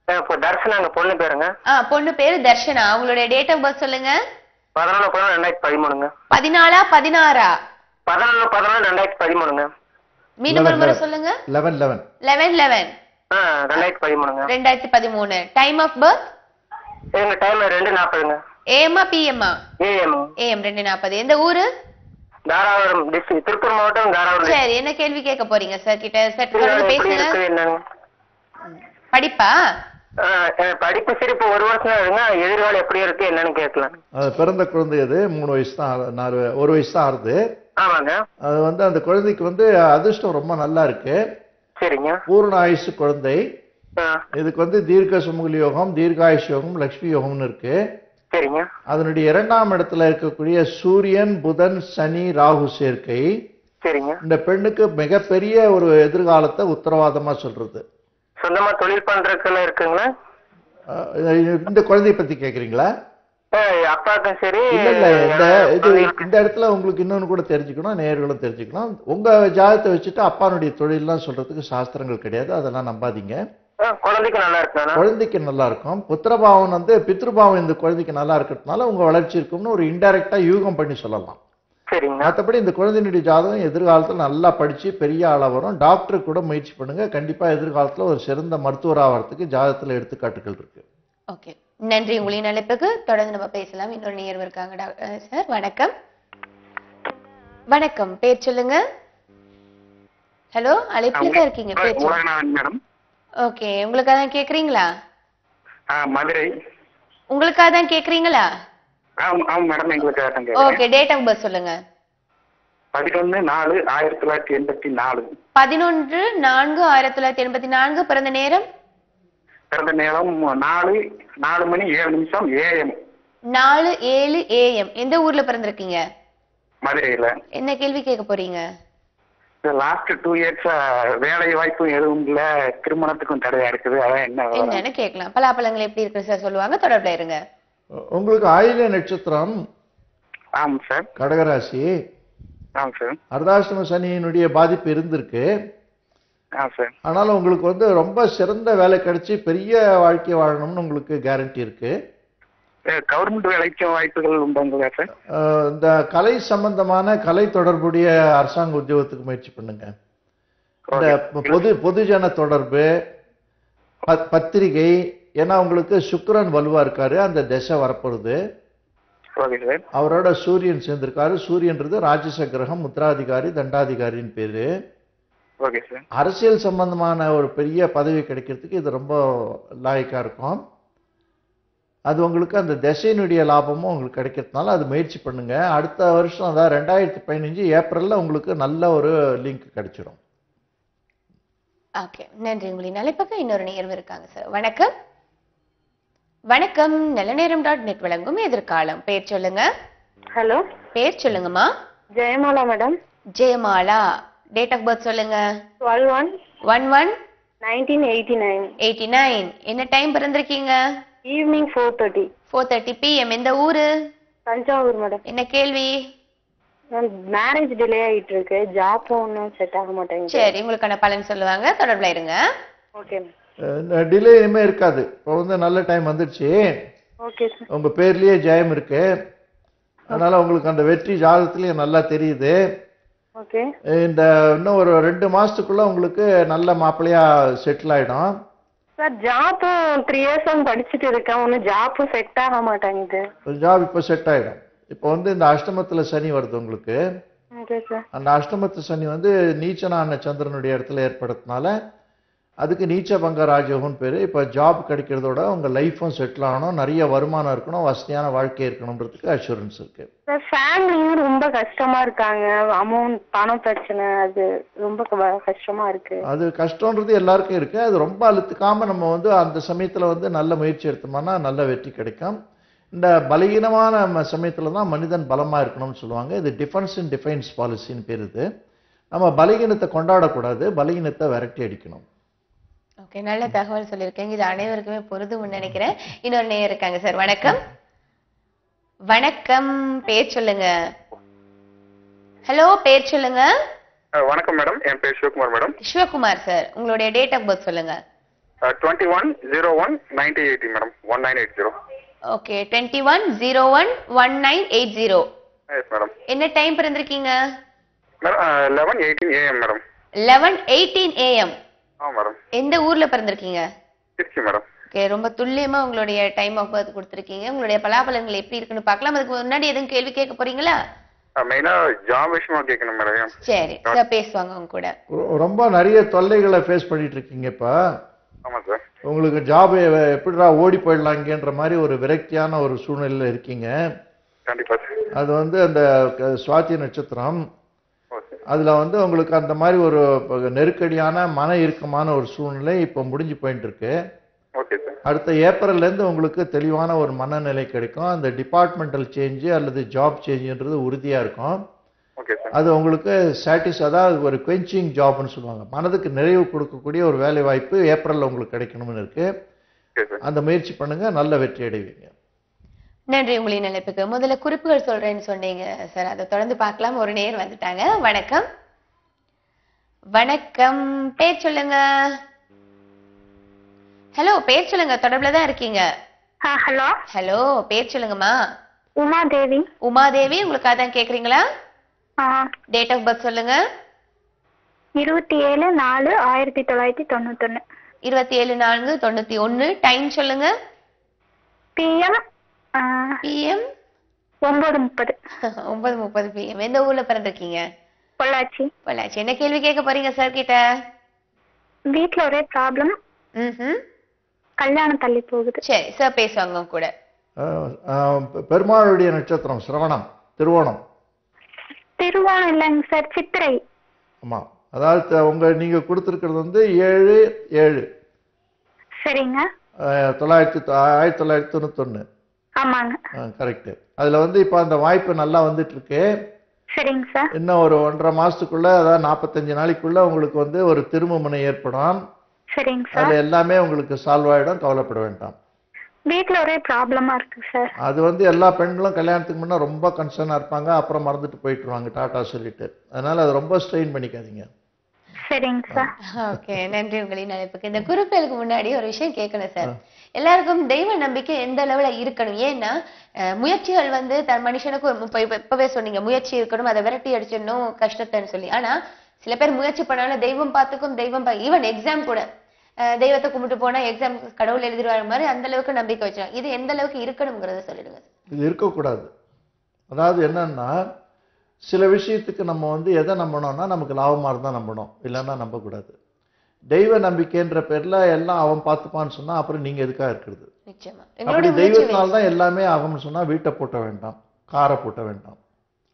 இப்போ தர்ஷனா, எங்க பொண்ணு பேருங்க. பொண்ணு பேரு தர்ஷனா. அவங்களுடைய டேட் ஆஃப் பர்த் சொல்லுங்க. 14/11/2013ங்க. 14 16 14/11/2013ங்க. மீண்டும் ஒரு முறை சொல்லுங்க. 11 11 2013ங்க. 2013. Time of birth? எங்க டைம் 2:40ங்க. ஏஎம்மா பிஎம்மா? ஏஎம். ஏஎம் 2:40. எந்த ஊரு? தாராபுரம் டிஸ்ட்ரிக்ட், திருப்பூர் மாவட்டம், தாராபுரம். சரி, என்ன கேள்வி கேட்க போறீங்க சார் கிட்ட? சார் தொடர்ந்து பேசுங்க. படிப்பா? படிப்பு சரி, இப்போ 1 வருஷம் ஆகுதுங்க. எதிர்காலம் எப்படி இருக்கு என்னன்னு கேட்கலாம். அது பிறந்த குழந்தை, அது 3 வயசு தான், 1 வயசு தான் ஆகுது. ஆமாங்க. அது அந்த குழந்தைக்கு அதிர்ஷ்டம் ரொம்ப நல்லா இருக்கு. சரிங்க. பூர்ண ஆயுசு குழந்தை. இதுக்கு தீர்க்க சுமுகல் யோகம், தீர்காயுஷ் யோகம், லட்சுமி யோகம்னு இருக்கு. சரிங்க. அதனுடைய 2ஆம் இடத்துல இருக்கக்கூடிய சூரியன், புதன், சனி, ராகு சேர்க்கை சரிங்க. இந்த பெண்ணுக்கு மிகப்பெரிய ஒரு எதிர்காலத்தை உத்தரவாதமா சொல்றது. சொந்தமா தொழில் பண்றதுக்கெல்லாம் இருக்குங்களா? இந்த குழந்தைய பத்தி கேக்குறீங்களா? அப்பாக்கும் சரி. இல்ல இந்த இடத்துல உங்களுக்கு இன்னொன்னு கூட தெரிஞ்சுக்கணும், நேர்களும் தெரிஞ்சுக்கணும். உங்க ஜாதகத்தை வச்சுட்டு அப்பானுடைய தொழிலெல்லாம் சொல்றதுக்கு சாஸ்திரங்கள் கிடையாது, அதெல்லாம் நம்பாதீங்க. குழந்தைக்கு நல்லா இருக்கு. குழந்தைக்கு நல்லா இருக்கும். புத்திரபாவம் பித்ருபாவம் இந்த குழந்தைக்கு நல்லா இருக்கிறதுனால உங்க வளர்ச்சி இருக்கும்னு ஒரு இன்டைரக்டா யூகம் பண்ணி சொல்லலாம். மற்றபடி இந்த குழந்தையினுடைய ஜாதகம் எதிர்காலத்தில் நல்லா படிச்சு பெரிய ஆளா வரும். டாக்டர் கூட முயற்சி பண்ணுங்க, கண்டிப்பா எதிர்காலத்தில் ஒரு சிறந்த மருத்துவர் ஆகிறதுக்கு ஜாதகத்தில் எடுத்துக்காட்டுகள் இருக்கு. ஓகே, நன்றி. உங்களின் அழைப்புக்கு தொடர்ந்து நம்ம பேசலாம். இன்னொரு நேயர் இருக்காங்க சார். வணக்கம். வணக்கம், பேர் சொல்லுங்க. ஹலோ, அழைப்புல தான் இருக்கீங்க, பேர் சொல்லுங்க. ஓகே, உங்களுக்காக தான் கேக்குறீங்களா? மதுரை. உங்களுக்காக தான் கேக்குறீங்களா? ஓகே, டேட் ஆஃப் பர்த் சொல்லுங்க. 11/4/1984. 11/4/1984. பிறந்த நேரம்? பிறந்த நேரம் 4:07 AM. 4:07 AM. எந்த ஊர்ல பிறந்திருக்கீங்க? மதுரையில. என்ன கேள்வி கேட்க போறீங்க? லாஸ்ட் 2 இயர்ஸ் வேலை வாய்ப்பும் எதுவும் இல்ல, திருமணத்துக்கும் தடையா இருக்குது. அதான் என்னன்னு கேட்கலாம். பலாப்பழங்கள் எப்படி இருக்கு சார் சொல்லுவாங்க, தொடர்புல இருங்க. உங்களுக்கு ஆயில்ய நட்சத்திரம். ஆமா சார். கடகராசி. ஆமா சார். அர்த்தாஷ்டம சனியினுடைய பாதிப்பு இருந்திருக்கு. ஆமா சார். ஆனாலும் உங்களுக்கு ரொம்ப சிறந்த வேலை கிடைச்சி பெரிய வாழ்க்கை வாழணும்னு உங்களுக்கு கேரண்டி இருக்கு. கவர்மெண்ட் வேலைக்கும் வாய்ப்புகள் உண்டுங்களா சார்? இந்த கலை சம்பந்தமான கலை தொடர்புடைய அரசாங்க உத்தியோகத்துக்கு முயற்சி பண்ணுங்க. இந்த பொதுஜன தொடர்பு, பத்திரிகை, ஏன்னா உங்களுக்கு சுக்கிரன் வலுவா இருக்காரு, அந்த திசை வரப்போகுது. அவரோட சூரியன் சேர்ந்திருக்காரு. சூரியன்றது ராஜச கிரகம், முத்ராதிகாரி, தண்டாதிகாரின்னு பேரு. அரசியல் சம்பந்தமான ஒரு பெரிய பதவி கிடைக்கிறதுக்கு இது ரொம்ப லாயக்கா இருக்கும். அது உங்களுக்கு அந்த திசையினுடைய லாபமும் உங்களுக்கு கிடைக்கிறதுனால அது முயற்சி பண்ணுங்க. அடுத்த வருஷம், அதாவது 2015 ஏப்ரல்ல உங்களுக்கு நல்ல ஒரு லிங்க் கிடைச்சிடும். ஓகே, நன்றி. உங்களின் அழைப்புக்கு இன்னொரு நேயர் இருக்காங்க சார். வணக்கம். வணக்கம், நல்ல நேரம் .net வழங்கும் எதிர்காலம். பேர் சொல்லுங்க. ஹலோ, பேர் சொல்லுங்கம்மா. Jayamala madam. Jayamala. Date of birth சொல்லுங்க. 12/1/1989. 89. என்ன டைம் பிறந்திருக்கீங்க? ஈவினிங் 4:30. 4:30 PM. எந்த ஊரு? தஞ்சாவூர் மேடம். என்ன கேள்வி? மேரேஜ் டிலே ஆயிட்டு இருக்கு, ஜாப் ஒன்றும் செட் ஆக மாட்டேங்குது. சரி, உங்களுக்கான பலன் சொல்லுவாங்க, தொடர்புல இருங்க. ஓகே. டிலே இனிமே இருக்காது. இப்போ நல்ல டைம் வந்துடுச்சு. Okay sir. உங்க பேர்லயே ஜெயம் இருக்கு, அதனால உங்களுக்கு அந்த வெற்றி ஜாதகத்திலேயே நல்லா தெரியுது. ஓகே. இந்த இன்னும் ஒரு 2 மாசத்துக்குள்ள உங்களுக்கு நல்ல மாப்பிள்ளையா செட்டில் ஆயிடும். சார், ஜாப் 3 இயர்ஸ் படிச்சுட்டு இருக்கேன், ஒன்னும் ஜாப் செட் ஆக மாட்டேங்குது. ஜாப் இப்போ செட் ஆயிடும். இப்போ இந்த அஷ்டமத்துல சனி வருது உங்களுக்கு. Okay sir. அந்த அஷ்டமத்து சனி நீச்சனான சந்திரனுடைய இடத்துல ஏற்படுறதுனால அதுக்கு நீச்ச பங்க ராஜயோகம்னு பேர். இப்போ ஜாப் கிடைக்கிறதோட உங்கள் லைஃப்பும் செட்டில் ஆகணும், நிறைய வருமானம் இருக்கணும், வசதியான வாழ்க்கை இருக்கணுன்றதுக்கு அஷூரன்ஸ் இருக்கு. ஃபேமிலியும் ரொம்ப கஷ்டமா இருக்காங்க, அமௌண்ட் பணம் பிரச்சனை, அது ரொம்ப கஷ்டமா இருக்கு. அது கஷ்டன்றது எல்லாருக்கும் இருக்கு. அது ரொம்ப அழுத்துக்காம நம்ம வந்து அந்த சமயத்தில் வந்து நல்ல முயற்சி எடுத்தோம்னா நல்ல வெற்றி கிடைக்கும். இந்த பலகீனமான சமயத்தில் தான் மனிதன் பலமாக இருக்கணும்னு சொல்லுவாங்க. இது டிஃபென்ஸ் இன் டிஃபென்ஸ் பாலிசின்னு பேர். இது நம்ம பலகீனத்தை கொண்டாடக்கூடாது, பலகீனத்தை விரட்டி அடிக்கணும். ஓகே, நல்ல தகவல் சொல்லியிருக்கீங்க. இது அனைவருக்குமே பொருதும்னு நினைக்கிறேன். இன்னொரு நேயர் இருக்காங்க சார். வணக்கம். வணக்கம், பேர் சொல்லுங்க. ஹலோ, பேர் சொல்லுங்க. வணக்கம் மேடம், என் பேர் சிவகுமார் மேடம். சிவகுமார் சார், உங்களுடைய டேட் ஆஃப் பர்த் சொல்லுங்க. 21/01/1980 மேடம். 1980. ஓகே, 21/01/1980. Yes madam. என்ன டைம் பிறந்திருக்கீங்க? 11:18 AM மேடம். 11:18 AM. மேடம். எந்த ஊர்ல பிறந்திருக்கீங்க? திருச்சி மேடம். ஓகே, ரொம்ப துல்லியமா உங்களுடைய டைம் ஆஃப் பர்த் கொடுத்திருக்கீங்க. உங்களுடைய பலாபலன்கள் எப்படி இருக்குன்னு பார்க்கலாம். அதுக்கு முன்னாடி எதுவும் கேள்வி கேட்க போறீங்களா? மெயினா ஜாப் விஷயமா கேட்கணும் மேடம். சரி சார், பேசுவாங்க உங்க கூட. ரொம்ப நிறைய தொல்லைகளை ஃபேஸ் பண்ணிட்டு இருக்கீங்க. இப்போ ஆமா சார். உங்களுக்கு ஜாப் எப்படிடா ஓடி போயிடலாங்கன்ற மாதிரி ஒரு விரக்தியான ஒரு சூழ்நிலையில் இருக்கீங்க. கண்டிப்பா சார். அது வந்து அந்த சுவாதி நட்சத்திரம். அதில் வந்து உங்களுக்கு அந்த மாதிரி ஒரு நெருக்கடியான மன இறுக்கமான ஒரு சூழ்நிலை இப்போ முடிஞ்சு போயிட்டு இருக்கு. Okay sir. அடுத்த ஏப்ரல்லேருந்து உங்களுக்கு தெளிவான ஒரு மனநிலை கிடைக்கும். அந்த டிபார்ட்மெண்டல் சேஞ்சு அல்லது ஜாப் சேஞ்சுன்றது உறுதியாக இருக்கும். Okay sir. அது உங்களுக்கு அதாவது ஒரு குவென்ச்சிங் ஜாப்னு சொல்லுவாங்க, மனதுக்கு நிறைவு கொடுக்கக்கூடிய ஒரு வேலை வாய்ப்பு ஏப்ரலில் உங்களுக்கு கிடைக்கணும்னு இருக்கு. அந்த முயற்சி பண்ணுங்க, நல்ல வெற்றி அடைவீங்க. நன்றி உங்களின் அழைப்புக்கு. முதல்ல குறிப்புகள் சொல்றேன்னு சொன்னீங்க சார், அதை தொடர்ந்து பார்க்கலாம். ஒரு நேர் வந்துட்டாங்க. வணக்கம். வணக்கம், பேர் சொல்லுங்க. ஹலோ, பேர் சொல்லுங்க, தொடர்புல தான் இருக்கீங்க. ஹலோ. ஹலோ, பேர் சொல்லுங்கம்மா. உமாதேவி. உமாதேவி, உங்களுக்கு அதான் கேக்குறீங்களா? டேட் ஆஃப் பர்த் சொல்லுங்க. 27/4/1991. 27/4/91. டைம் சொல்லுங்க. PM 9:30. 9:30 PM. எந்த ஊர்ல பிறந்திருக்கீங்க? பொள்ளாச்சி. பொள்ளாச்சி. என்ன கேள்வி கேட்க போறீங்க சார் கிட்ட? வீட்ல ஒரே ப்ராப்ளம், கல்யாணம் தள்ளி போகுது. சரி சார், பேசுவாங்க கூட. பெருமாளுடைய நட்சத்திரம் சிரவணம், திருவோணம். திருவோணம் இல்லைங்க சார், சித்திரை. ஆமா, அதாவது நீங்க கொடுத்துருக்கிறது வந்து 7/7. சரிங்க. 1991. ஆமாங்க. கரெக்ட். அதுல வந்து இப்ப அந்த வாய்ப்பு நல்லா வந்துட்டு இருக்கு. சரிங்க சார். இன்னும் ஒரு 1.5 மாசத்துக்குள்ள, அதாவது 45 நாளைக்குள்ள உங்களுக்கு வந்து ஒரு திருமணம் ஏற்படும். சரிங்க சார். அது எல்லாமே உங்களுக்கு சால்வ் ஆயிடும், கவலைப்பட வேண்டாம். வீட்ல ஒரே ப்ராப்ளமா இருக்கு சார். அது வந்து எல்லா பெண்களும் கல்யாணத்துக்கு முன்னா ரொம்ப கன்சர்னா இருப்பாங்க, அப்புறம் மறந்துட்டு போயிட்டுருவாங்க டாட்டா சொல்லிட்டு. அதனால அது ரொம்ப ஸ்ட்ரெயின் பண்ணிக்காதீங்க. சரிங்க சார். ஓகே, நன்றி உங்களின் அழைப்புக்கு. இந்த குறிப்புகளுக்கு முன்னாடி ஒரு விஷயம் கேட்கணும் சார். எல்லாருக்கும் தெய்வ நம்பிக்கை எந்த அளவுல இருக்கணும்? ஏன்னா முயற்சிகள் வந்து தன் மனுஷனுக்கு இப்பவே சொன்னீங்க, முயற்சி இருக்கணும், அதை விரட்டி அடிச்சிடணும் கஷ்டத்தைன்னு சொல்லி. ஆனா சில பேர் முயற்சி பண்ணாலும் தெய்வம் பார்த்துக்கும், ஈவன் எக்ஸாம் கூட தெய்வத்தை கும்பிட்டு போனா எக்ஸாம் கடவுள் எழுதிடுவாரு மாதிரி அந்த அளவுக்கு நம்பிக்கை வச்சாங்க. இது எந்த அளவுக்கு இருக்கணுங்கிறத சொல்லிடுங்க. இது இருக்கக்கூடாது. அதாவது என்னன்னா, சில விஷயத்துக்கு நம்ம வந்து எதை நம்பணும்னா நமக்கு லாபமா இருந்தா நம்பணும், இல்லைன்னா நம்பக்கூடாது. தெய்வ நம்பிக்கைன்ற பேர்ல எல்லாம் அவன் பார்த்துப்பான்னு சொன்னா அப்புறம் நீங்க எதுக்காக இருக்கிறது? அப்படி தெய்வத்தினால்தான் எல்லாமே ஆகும்னு சொன்னா வீட்டை போட்ட வேண்டாம், காரை போட்ட வேண்டாம்.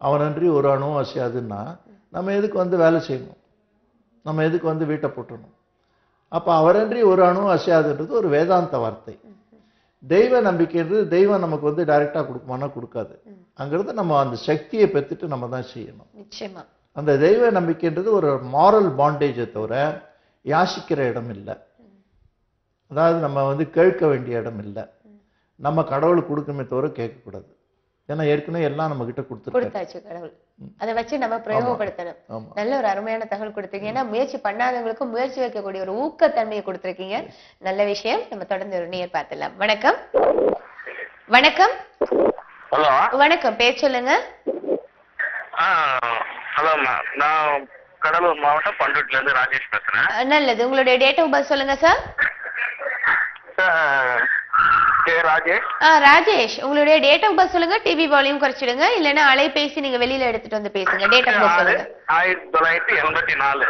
அவனன்றி ஒரு அணுவும் அசையாதுன்னா நம்ம எதுக்கு வந்து வேலை செய்யணும்? நம்ம எதுக்கு வந்து வீட்டை போட்டணும்? அப்ப அவரன்றி ஒரு அணுவும் அசையாதுன்றது ஒரு வேதாந்த வார்த்தை. தெய்வ நம்பிக்கைன்றது தெய்வம் நமக்கு வந்து டைரக்டா கொடுக்குமானா கொடுக்காது. அங்கிருந்து நம்ம அந்த சக்தியை பெற்றுட்டு நம்ம தான் செய்யணும். நிச்சயமா அந்த தெய்வ நம்பிக்கைன்றது ஒரு மாரல் பாண்டேஜை தவிர யாசிக்கிற இடம் இல்லை. அதாவது நம்ம வந்து கேட்க வேண்டிய இடம் இல்லை. நம்ம கடவுளுக்கு கொடுக்கணுமே தவிர கேட்கக்கூடாது. ஏன்னா ஏற்கனவே எல்லாம் நம்ம கிட்ட கொடுத்தாச்சு கடவுள். அதை வச்சு நம்ம பிரயோகப்படுத்தணும். நல்ல ஒரு அருமையான தகவல் கொடுத்தீங்க. ஏன்னா முயற்சி பண்ணாதவங்களுக்கும் முயற்சி வைக்கக்கூடிய ஒரு ஊக்கத்தன்மையை கொடுத்திருக்கீங்க. நல்ல விஷயம். நம்ம தொடர்ந்து ஒரு நேர் பார்த்துலாம். வணக்கம். வணக்கம். ஹலோ. வணக்கம், பேர் சொல்லுங்க. ஹலோ, நான் கடலூர் மாவட்டம் பண்ருட்டில இருந்து ராஜேஷ் பேசுறேன். நல்லது. உங்களுடைய டேட் ஆஃப் பர்த் சொல்லுங்க சார். ராஜேஷ். ராஜேஷ், உங்களுடைய டேட் ஆஃப் பர்த் சொல்லுங்க. டிவி வால்யூம் குறைச்சிடுங்க, இல்லைன்னா அலைபேசி நீங்க வெளியில எடுத்துட்டு வந்து பேசுங்க. டேட் ஆஃப் பர்த் சொல்லுங்க. 1984.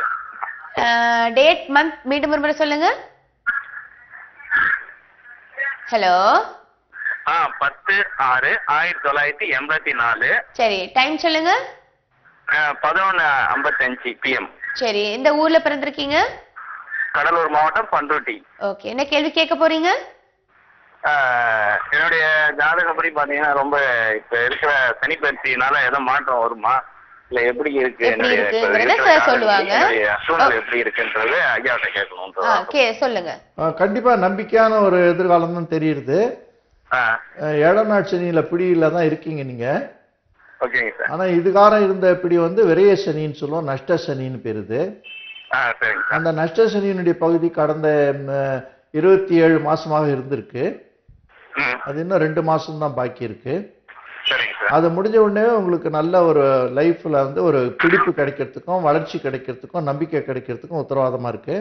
டேட் மந்த் மீண்டும் ஒரு முறை சொல்லுங்க. ஹலோ. 10/6/1984. சரி, டைம் சொல்லுங்க. 11:55 PM. சரி, இந்த ஊர்ல பிறந்திருக்கீங்க? கடலூர் மாவட்டம் பண்ருட்டி. ஓகே, என்ன கேள்வி கேட்க போறீங்க? என்னுடைய ஜாதகப்படி பாத்தீங்கன்னா ரொம்ப இப்ப இருக்கிற சனி பயிற்சினால ஏதோ மாற்றம் வருமா இல்ல எப்படி இருக்கு சொல்லுவாங்க சூழ்நிலை எப்படி இருக்குன்றது ஐயாட்ட கேட்கணும். சொல்லுங்க. கண்டிப்பா நம்பிக்கையான ஒரு எதிர்காலம் தான் தெரியுது. 7ஆம் நாள் சனியில பிடியில தான் இருக்கீங்க நீங்க. ஓகேங்க சார். ஆனா இதுகாரம் இருந்த பிடி வந்து விரைய சனின்னு சொல்லுவோம், நஷ்ட சனின்னு பேருது. அந்த நஷ்ட சனியினுடைய பகுதி கடந்த 27 மாசமாக இருந்திருக்கு. அது இன்னும் 2 மாசம் தான் பாக்கி இருக்கு. அது முடிஞ்ச உடனே உங்களுக்கு நல்ல ஒரு லைஃப்ல வந்து ஒரு பிடிப்பு கிடைக்கிறதுக்கும் வளர்ச்சி கிடைக்கிறதுக்கும் நம்பிக்கை கிடைக்கிறதுக்கும் உத்தரவாதமா இருக்கு.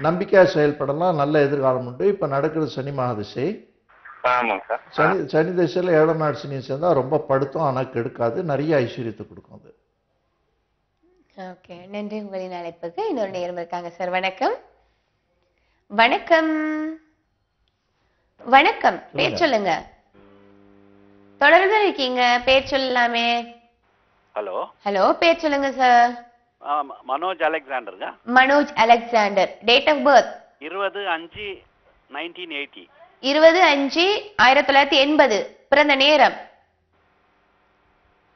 நம்பிக்கையா செயல்படலாம், நல்ல எதிர்காலம் உண்டு. இப்ப நடக்கிறது சனி மகாதிசை. சனி திசையில 7ஆம் நாள் சனி சேர்ந்தா ரொம்ப படுத்தும், ஆனா கெடுக்காது, நிறைய ஐஸ்வர்யத்தை கொடுக்கும் அது. ஓகே, நன்றி உங்களின் அழைப்புக்கு. இன்னொரு நேரம் இருக்காங்க சார். வணக்கம். வணக்கம். வணக்கம், பேர் சொல்லுங்க. தொடர்ந்து இருக்கீங்க, பேர் சொல்லலாமே. ஹலோ. ஹலோ, பேர் சொல்லுங்க சார். மனோஜ் அலெக்சாண்டருங்க. Manoj Alexander. Date of birth 20/5/1980. 20/5/1980. பிறந்த நேரம்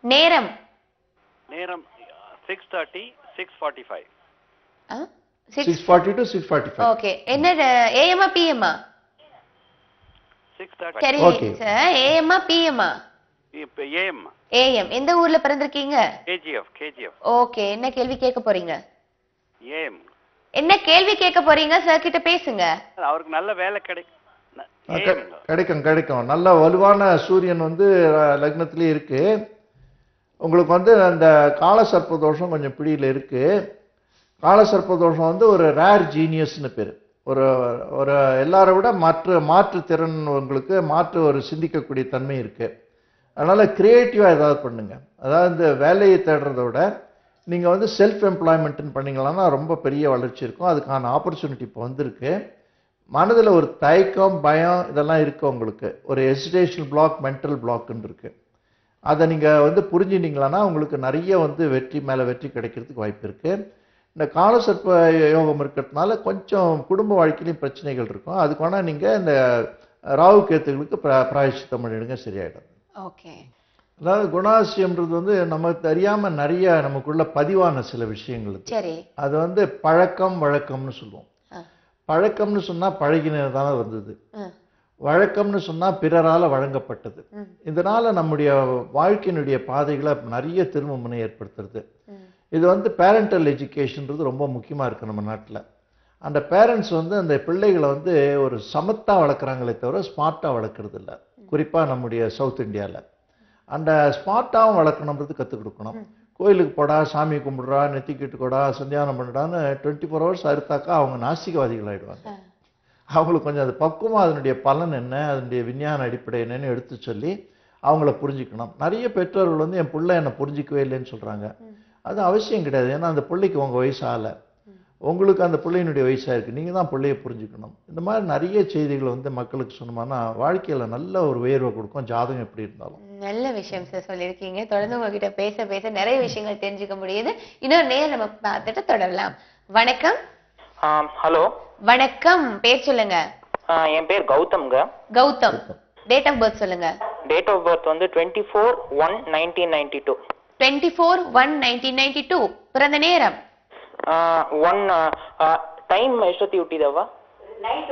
நேரம் நேரம் 6:30 6:45. 6:40 to 6:45. ஓகே, என்ன ஏஎம்மா பிஎம்மா? 6:30. சரி சார், ஏஎம்மா பிஎம்மா? ஏஎம். ஏஎம். எந்த ஊர்ல பிறந்திருக்கீங்க? கேஜிஎஃப். ஓகே, என்ன கேள்வி கேட்க போறீங்க? ஏஎம். என்ன கேள்வி கேட்க போறீங்க சார் கிட்ட பேசுங்க. அவருக்கு நல்ல வேலை கிடைக்கும். நல்ல வலுவான சூரியன் வந்து லக்னத்திலே இருக்கு. உங்களுக்கு வந்து அந்த காலசர்ப்ப தோஷம் கொஞ்சம் பிடியில இருக்கு. காலசர்ப்ப தோஷம் வந்து ஒரு ரேர் ஜீனியஸ்னு பேரு. ஒரு ஒரு எல்லாரை விட மாற்று திறன் உங்களுக்கு மாற்று ஒரு சிந்திக்கக்கூடிய தன்மை இருக்கு. அதனால கிரியேட்டிவா ஏதாவது பண்ணுங்க. அதாவது இந்த வேலையை தேடுறத விட நீங்க வந்து செல்ஃப் எம்ப்ளாய்மெண்ட்னு பண்ணீங்கன்னா ரொம்ப பெரிய வளர்ச்சி இருக்கும். அதுக்கான ஆப்பர்ச்சுனிட்டி இப்போ வந்திருக்கு. மனதில் ஒரு தயக்கம் பயம் இதெல்லாம் இருக்கு உங்களுக்கு. ஒரு ஹெசிடேஷன் பிளாக் மென்டல் பிளாக்னு இருக்கு. அதை நீங்க வந்து புரிஞ்சுட்டீங்களா உங்களுக்கு நிறைய வந்து வெற்றி மேல வெற்றி கிடைக்கிறதுக்கு வாய்ப்பு இருக்கு. இந்த காலசர்ப்ப யோகம் இருக்கிறதுனால கொஞ்சம் குடும்ப வாழ்க்கையிலும் பிரச்சனைகள் இருக்கும். அதுக்கு வேணா நீங்க இந்த ராகு கேத்துகளுக்கு பிராயச்சித்தம் பண்ணிடுங்க, சரியாயிடும். ஓகே. அதாவது குணாசியம்ன்றது வந்து நமக்கு தெரியாம நிறைய நமக்குள்ள பதிவான சில விஷயங்கள். சரி. அது வந்து பழக்கம் வழக்கம்னு சொல்லுவோம். பழக்கம்னு சொன்னா பழகினதான வந்தது. வழக்கம்னு சொன்னா பிறரால வழங்கப்பட்டது. இதனால நம்முடைய வாழ்க்கையினுடைய பாதைகளை நிறைய திரும்ப முனை ஏற்படுத்துறது. இது வந்து பேரண்டல் எஜுகேஷன்றது ரொம்ப முக்கியமா இருக்கு நம்ம நாட்டில். அந்த பேரண்ட்ஸ் வந்து அந்த பிள்ளைகளை வந்து ஒரு சமத்தா வளர்க்குறாங்களே தவிர ஸ்மார்ட்டா வளர்க்குறது இல்லை. குறிப்பா நம்முடைய சவுத் இந்தியாவில் அந்த ஸ்மார்ட்டாகவும் வளர்க்கணுன்றது கற்றுக் கொடுக்கணும். கோயிலுக்கு போடா, சாமி கும்பிடுறா, நெத்திக்கிட்டு கூடா, சந்தியானம் பண்ணிடான்னு 24 hours அறுத்தாக்கா அவங்க நாஸ்திகவாதிகள் ஆயிடுவாங்க. அவங்களுக்கு கொஞ்சம் அது பக்குவமாக அதனுடைய பலன் என்ன, அதனுடைய விஞ்ஞான அடிப்படை என்னன்னு எடுத்து சொல்லி அவங்கள புரிஞ்சுக்கணும். நிறைய பெற்றோர்கள் வந்து என் பிள்ளை என்னை புரிஞ்சிக்கவே இல்லைன்னு சொல்றாங்க. அது அவசியம் கிடையாது. ஏன்னா அந்த பிள்ளைக்கு உங்க வயசு ஆகலை, உங்களுக்கு அந்த பிள்ளையினுடைய வயசாக இருக்குது. நீங்கள் தான் பிள்ளையை புரிஞ்சுக்கணும். இந்த மாதிரி நிறைய செய்திகள் வந்து மக்களுக்கு சொன்னோம்னா வாழ்க்கையில் நல்ல ஒரு உயர்வை கொடுக்கும், ஜாதகம் எப்படி இருந்தாலும். நல்ல விஷயம் சார் சொல்லியிருக்கீங்க. தொடர்ந்து உங்ககிட்ட பேச பேச நிறைய விஷயங்கள் தெரிஞ்சுக்க முடியுது. இன்னொரு நேரம் நம்ம பார்த்துட்டு தொடரலாம். வணக்கம். ஹலோ. வணக்கம், பேர் சொல்லுங்க. என் பேர் கௌதம்ங்க. கௌதம். டேட் ஆஃப் பர்த் சொல்லுங்க. டேட் ஆஃப் பர்த் வந்து 24/1/1992. 24/1/1992. பிறந்த நேரம் டைம் ಎಷ್ಟೊತ್ತಿ ಹುಟ್ಟಿದವ? நைட்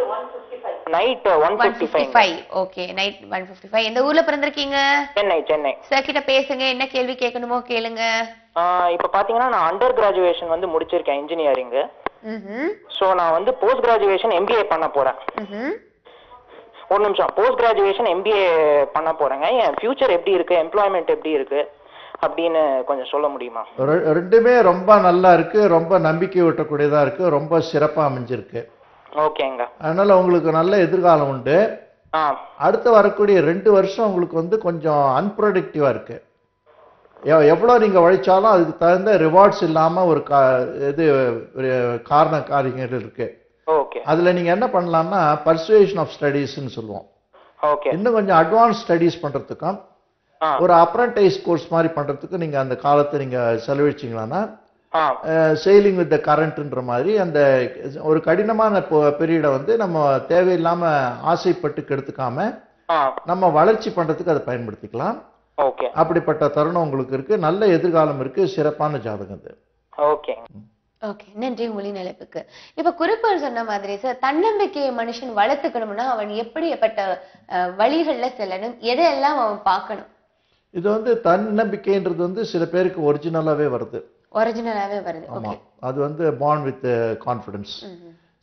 1:55. Okay, night 1:55. எந்த ஊர்ல பிறந்திருக்கீங்க? சென்னை. சார் கிட்ட பேசுங்க, என்ன கேள்வி கேட்கணுமோ கேளுங்க. இப்ப பாத்தீங்கன்னா நான் அண்டர் கிராஜுவேஷன் வந்து முடிச்சிருக்கேன் இன்ஜினியரிங். சோ நான் வந்து போஸ்ட் கிராஜுவேஷன் MBA பண்ண போறேன். ஒரு நிமிஷம். போஸ்ட் கிராஜுவேஷன் MBA பண்ண போறேங்க. என் ஃபியூச்சர் எப்படி இருக்கு, எம்ப்ளாய்மெண்ட் எப்படி இருக்கு அப்படின்னு கொஞ்சம் சொல்ல முடியுமா? ரெண்டுமே ரொம்ப நல்லா இருக்கு, ரொம்ப நம்பிக்கை ஊட்டக்கூடியதா இருக்கு, ரொம்ப சிறப்பா அமைஞ்சிருக்கு. ஓகேங்க. அதனால உங்களுக்கு நல்ல எதிர்காலம் உண்டு. அடுத்து வரக்கூடிய 2 வருஷம் உங்களுக்கு வந்து கொஞ்சம் அன்ப்ரொடக்டிவா இருக்கு. எவ்வளோ நீங்கள் உழைச்சாலும் அதுக்கு தகுந்த ரிவார்ட்ஸ் இல்லாமல் ஒரு இது ஒரு காரண காரியங்கள் இருக்கு. ஓகே. அதில் நீங்கள் என்ன பண்ணலாம்னா பர்சுவேஷன் ஆஃப் ஸ்டடீஸ்ன்னு சொல்லுவோம். ஓகே. இன்னும் கொஞ்சம் அட்வான்ஸ் ஸ்டடீஸ் பண்ணுறதுக்கும் ஒரு அப்ரண்டைஸ் கோர்ஸ் மாதிரி பண்ணுறதுக்கு நீங்கள் அந்த காலத்தை நீங்கள் செலவழிச்சிங்கன்னா செயிலிங் வித் த கரண்ட்ன்ற மாதிரி அந்த ஒரு கடினமான பீரியடை வந்து நம்ம தேவையில்லாமல் ஆசைப்பட்டு கெடுத்துக்காம நம்ம வளர்ச்சி பண்ணுறதுக்கு அதை பயன்படுத்திக்கலாம். ஓகே. அப்படிப்பட்ட தருணம் உங்களுக்கு இருக்கு. நல்ல எதிர்காலம் இருக்கு. சிறப்பான ஜாதகம் அது. ஓகே. ஓகே, நன்றி உங்களின் அழைப்புக்கு. இப்ப குறிப்பாக சொன்ன மாதிரி சார், தன்னம்பிக்கையை மனுஷன் வளர்த்துக்கணும்னா அவன் எப்படிப்பட்ட வழிகள்ல செல்லணும், எதையெல்லாம் அவன் பார்க்கணும்? இது வந்து தன்னம்பிக்கைன்றது வந்து சில பேருக்கு ஒரிஜினலாவே வருது. ஒரிஜினலாவே வருது. ஆமா, அது வந்து பார்ன் வித் கான்ஃபிடன்ஸ்.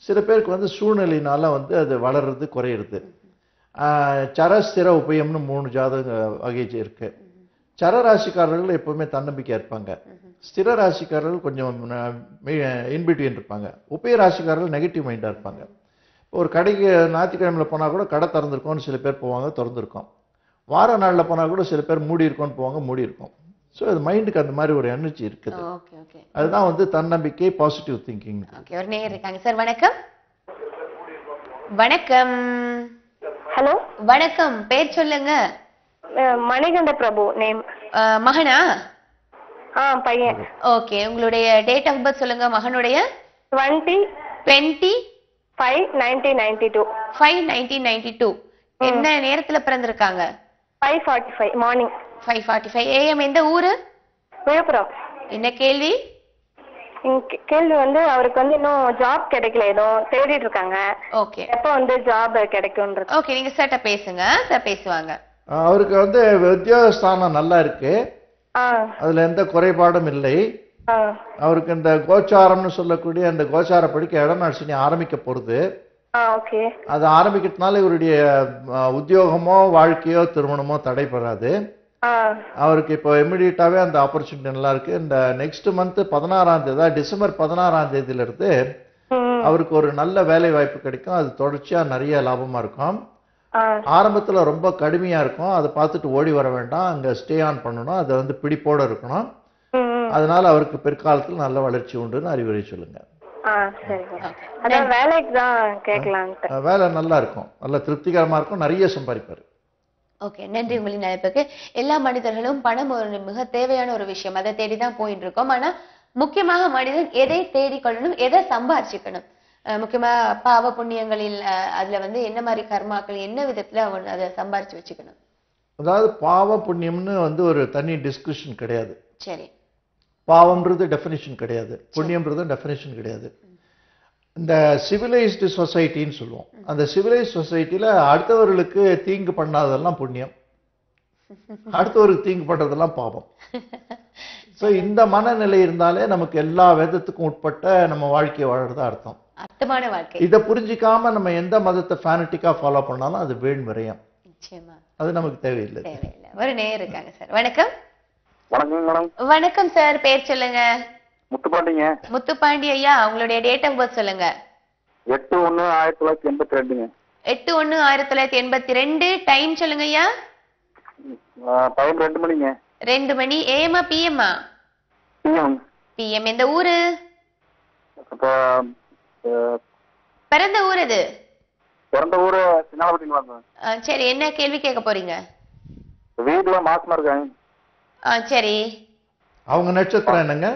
சில பேருக்கு வந்து சூழ்நிலையினால வந்து அது வளர்றது குறையிறது. சரஸ்திர உபயம்னு 3 ஜாதக வகை இருக்கு. சர ராசிக்காரர்கள் எப்பவுமே தன்னம்பிக்கையா இருப்பாங்க. ஸ்திர ராசிக்காரர்கள் கொஞ்சம் இன்பிட்வீன் இருப்பாங்க. உபய ராசிக்காரர்கள் நெகட்டிவ் மைண்டா இருப்பாங்க. ஒரு கடைக்கு ஞாயிற்றுக்கிழமையில போனா கூட கடை திறந்திருக்கோம்னு சில பேர் போவாங்க, திறந்திருக்கோம். வார நாளில் போனா கூட சில பேர் மூடி இருக்கோன்னு போவாங்க, மூடி இருக்கும். ஸோ அது மைண்டுக்கு அந்த மாதிரி ஒரு எனர்ஜி இருக்குது. அதுதான் வந்து தன்னம்பிக்கை, பாசிட்டிவ் திங்கிங். ஓகே, ஒரு நேயர் இருக்காங்க சார். வணக்கம். வணக்கம். ஹலோ, வணக்கம். பேர் சொல்லுங்க. மணிகண்ட பிரபு நேம். மகனா? பையன். ஓகே, உங்களுடைய டேட் ஆஃப் பர்த் சொல்லுங்க. மகனுடைய 20/5/1992. 5/1992. என்ன நேரத்துல பிறந்திருக்காங்க? 5:45 மார்னிங். 5:45 AM. எந்த ஊரு? விழுப்புரம். என்ன கேள்வி? கேள்வி வந்து அவருக்கு வந்து இன்னும் ஜாப் கிடைக்கல, ஏதோ தேடிட்டு இருக்காங்க. ஓகே, எப்போ வந்து ஜாப் கிடைக்கும்ன்றது. ஓகே, நீங்க சார்ட்ட பேசுங்க, சார் பேசுவாங்க. அவருக்கு வந்து உத்தியோகஸ்தானம் நல்லா இருக்கு. அதுல எந்த குறைபாடும் இல்லை. அவருக்கு இந்த கோச்சாரம்னு சொல்லக்கூடிய அந்த கோச்சார படிக்க இடநாட்சினி ஆரம்பிக்க போறது. அது ஆரம்பிக்கிறதுனால இவருடைய உத்தியோகமோ வாழ்க்கையோ திருமணமோ தடைபடாது. அவருக்கு இப்போ இமிடியட்டாவே அந்த ஆப்பர்ச்சுனிட்டி நல்லா இருக்கு. இந்த நெக்ஸ்ட் மந்த் 16ஆம் தேதி, டிசம்பர் 16ஆம் தேதியில இருந்து அவருக்கு ஒரு நல்ல வேலை வாய்ப்பு கிடைக்கும். அது தொடர்ச்சியா நிறைய லாபமா இருக்கும். ஆரம்பத்துல ரொம்ப கடுமையா இருக்கும். அதை பார்த்துட்டு ஓடி வர வேண்டாம், அங்க ஸ்டே ஆன் பண்ணணும். அதை வந்து பிடிப்போட இருக்கணும். அதனால அவருக்கு பிற்காலத்தில் நல்ல வளர்ச்சி உண்டுன்னு அறிவுரை சொல்லுங்க. வேலை நல்லா இருக்கும், நல்ல திருப்திகரமா இருக்கும், நிறைய சம்பாதிப்பாரு. ஓகே, நன்றி உங்களின் அழைப்புக்கு. எல்லா மனிதர்களும் பணம் ஒரு மிக தேவையான ஒரு விஷயம், அதை தேடிதான் போயிட்டு இருக்கோம். ஆனா முக்கியமாக மனிதன் எதை தேடிக்கொள்ளணும், எதை சம்பாதிச்சுக்கணும், முக்கியமா பாவ புண்ணியங்களில் அதுல வந்து என்ன மாதிரி கர்மாக்கள், என்ன விதத்துல அவன் அதை சம்பாரிச்சு வச்சுக்கணும்? அதாவது பாவ புண்ணியம்னு வந்து ஒரு தனி டிஸ்கஷன் கிடையாது. சரி, பாவம்ன்றது டெஃபினிஷன் கிடையாது, புண்ணியம்ன்றது டெஃபினிஷன் கிடையாது. இந்த சிவிலைஸ்டு சொசைட்டின்னு சொல்லுவோம். அந்த சிவிலைஸ்ட் சொசைட்டில அடுத்தவர்களுக்கு தீங்கு பண்ணாததெல்லாம் புண்ணியம், அடுத்தவருக்கு தீங்கு பண்றதெல்லாம் பாவம். ஸோ இந்த மனநிலை இருந்தாலே நமக்கு எல்லா விதத்துக்கும் உட்பட்ட நம்ம வாழ்க்கையை வாழறதா அர்த்தம். அர்த்தமான வாழ்க்கை. இதை புரிஞ்சிக்காம நம்ம எந்த மதத்தை ஃபேனட்டிக்கா ஃபாலோ பண்ணாலும் அது வீண் விரயம். நிச்சயமா அது நமக்கு தேவையில்லை. ஒரு நேயர் இருக்காங்க சார். வணக்கம். வணக்கம் மேடம். வணக்கம் சார், பேர் சொல்லுங்க. முத்துப்பாண்டிங்க. முத்துப்பாண்டி ஐயா, உங்களுடைய டேட் ஆஃப் பர்த் சொல்லுங்க. 8/1/1982. 8/1/1982. டைம் சொல்லுங்க ஐயா. டைம் 2 மணிங்க. 2 மணி. ஏஎம்மா பிஎம்மா? பிஎம். எந்த ஊரு? பிறந்த ஊர் அது? பிறந்த ஊரு சின்னாலப்பட்டிங்க. சரி, என்ன கேள்வி கேட்க போறீங்க? வீட்டுல மாசமா இருக்காங்க. சரி, அவங்க நட்சத்திரம் என்னங்க?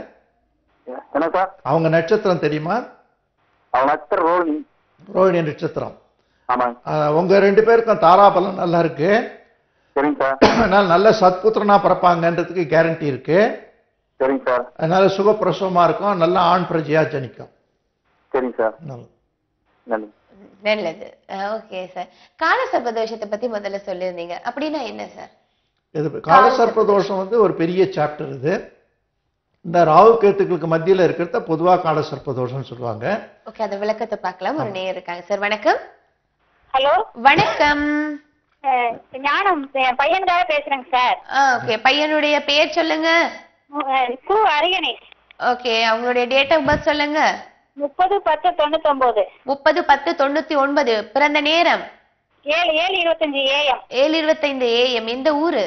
என்ன சார்? அவங்க நட்சத்திரம் தெரியுமா? அவங்க நட்சத்திரம் ரோஹிணி. ரோஹிணி நட்சத்திரம். ஆமாங்க. உங்க 2 பேருக்கும் தாராபலம் நல்லா இருக்கு. சரிங்க சார். அதனால நல்ல சத்புத்திரனா பிறப்பாங்கன்றதுக்கு கேரண்டி இருக்கு. சரிங்க சார். அதனால சுகப்பிரசவமா இருக்கும், நல்ல ஆண் பிரஜையா ஜனிக்கும். சரிங்க சார். நல்லது. ஓகே சார், காலசர்ப்ப தோஷத்தை பத்தி முதல்ல சொல்லியிருந்தீங்க, அப்படின்னா என்ன சார்? இது காலசர்ப்ப தோஷம் வந்து ஒரு பெரிய சாப்டர். இது இந்த ராகு கேத்துக்களுக்கு மத்தியில இருக்கிறத பொதுவா காலசர்ப்ப தோஷம் சொல்லுவாங்க. ஓகே, அந்த விளக்கத்தை பார்க்கலாம். ஒரு நேயர் இருக்காங்க சார். வணக்கம். ஹலோ, வணக்கம். ஞானம், பையனுக்காக பேசுறேங்க சார். ஓகே, பையனுடைய பேர் சொல்லுங்க. கு அரியணேஷ். ஓகே, அவங்களுடைய டேட் ஆஃப் பர்த் சொல்லுங்க. 30/10/99. 30/10/99. பிறந்த நேரம் 7:25 AM. 7:25 AM. எந்த ஊரு?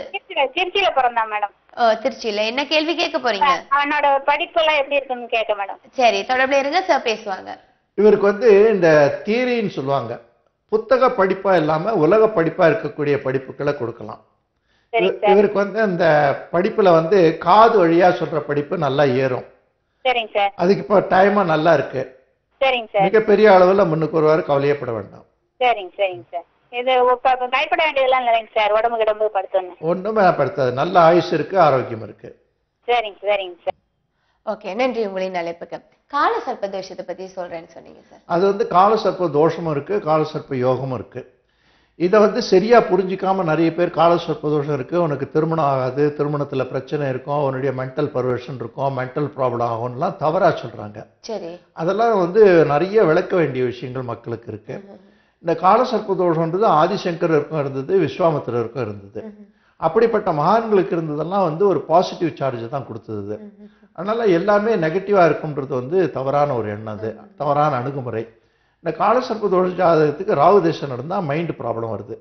திருச்சியில பிறந்தான் மேடம். திருச்சியில. என்ன கேள்வி கேட்க போறீங்க? அவனோட படிப்பு எல்லாம் எப்படி இருக்குன்னு கேட்க மேடம். சரி, தொடர்புல இருங்க சார், பேசுவாங்க. இவருக்கு வந்து இந்த தியரின்னு சொல்லுவாங்க, புத்தக படிப்பா இல்லாம உலக படிப்பா இருக்கக்கூடிய படிப்புகளை கொடுக்கலாம். இவருக்கு வந்து அந்த படிப்புல வந்து காது வழியா சொல்ற படிப்பு நல்லா ஏறும். சரிங்க சார். அதுக்கு இப்போ டைமா நல்லா இருக்கு. சரிங்க சார். மிகப்பெரிய அளவுல முன்னுக்கு வருவாரு, கவலையப்பட வேண்டாம். சரிங்க சரிங்க சார். இது பயப்பட வேண்டியதெல்லாம் இல்லைங்க சார். உடம்பு கிடம்பு படுத்தணும் ஒண்ணுமே படுத்தாது. நல்ல ஆயுசு இருக்கு, ஆரோக்கியம் இருக்கு. சரிங்க சரிங்க சார். ஓகே, நன்றி உங்களின் அழைப்புக்கு. கால சர்ப்ப தோஷத்தை பத்தி சொல்றேன்னு சொன்னீங்க சார். அது வந்து கால சர்ப்ப தோஷமும் இருக்கு, கால சர்ப்ப யோகமும் இருக்கு. இதை வந்து சரியா புரிஞ்சிக்காம நிறைய பேர் கால சர்ப்ப தோஷம் இருக்கு, உனக்கு திருமணம் ஆகாது, திருமணத்துல பிரச்சனை இருக்கும், உன்னுடைய மென்டல் பர்வர்ஷன் இருக்கும், மென்டல் ப்ராப்ளம் ஆகும்லாம் தவறா சொல்றாங்க. சரி, அதெல்லாம் வந்து நிறைய விளக்க வேண்டிய விஷயங்கள் மக்களுக்கு இருக்கு. இந்த கால சர்ப்ப தோஷம்ன்றது ஆதிசங்கரருக்கும் இருந்தது, விஸ்வாமித்திரருக்கும் இருந்தது. அப்படிப்பட்ட மகான்களுக்கு இருந்ததெல்லாம் வந்து ஒரு பாசிட்டிவ் சார்ஜ் தான் கொடுத்தது. அதனால எல்லாமே நெகட்டிவா இருக்கும்ன்றது வந்து தவறான ஒரு எண்ணம், அது தவறான அணுகுமுறை. இந்த கால சர்ப்ப தோஷ ஜாதகத்துக்கு ராகு தேசம் நடந்தா மைண்ட் ப்ராப்ளம் வருது,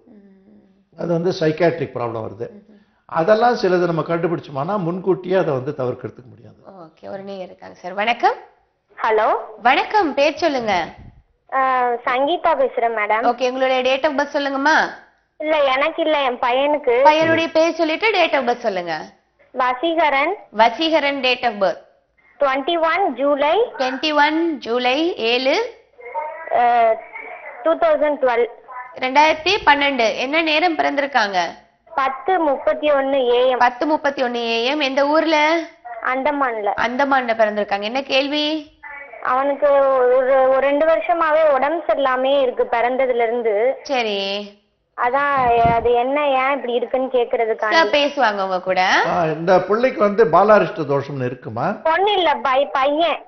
அது வந்து சைக்காட்ரிக் ப்ராப்ளம் வருது. அதெல்லாம் சிலது நம்ம கண்டுபிடிச்சோம்னா முன்கூட்டியே அதை வந்து தவிர்க்கிறதுக்கு முடியாது. ஓகே, ஒரு நேயர் இருக்காங்க சார். வணக்கம். ஹலோ, வணக்கம், பேர் சொல்லுங்க. சங்கீதா பேசுறேன் மேடம். ஓகே, உங்களுடைய டேட் ஆஃப் பர்த் சொல்லுங்கம்மா. இல்ல எனக்கு இல்ல, என் பையனுக்கு. பையனுடைய பேர் சொல்லிட்டு டேட் ஆஃப் பர்த் சொல்லுங்க. Vaseekaran. Vaseekaran, date of birth 21 July 21 July 7 2012. 2012. என்ன நேரம் பிறந்திருக்காங்க? 10:31 AM. 10:31 AM. எந்த ஊர்ல? அந்தமான்ல. அந்தமான்ல பிறந்திருக்காங்க. என்ன கேள்வி? அவனுக்கு ஒரு 2 வருஷமாவே உடம்பு சரியில்லாமே இருக்கு பிறந்ததுல இருந்து. சரி, அதான் அது என்ன ஏன் இப்படி இருக்குன்னு கேக்குறதுக்காக பேசுவாங்க உங்க கூட. இந்த பிள்ளைக்கு வந்து பாலாரிஷ்ட தோஷம்னு இருக்குமா? பொண்ணு இல்ல, பையன்.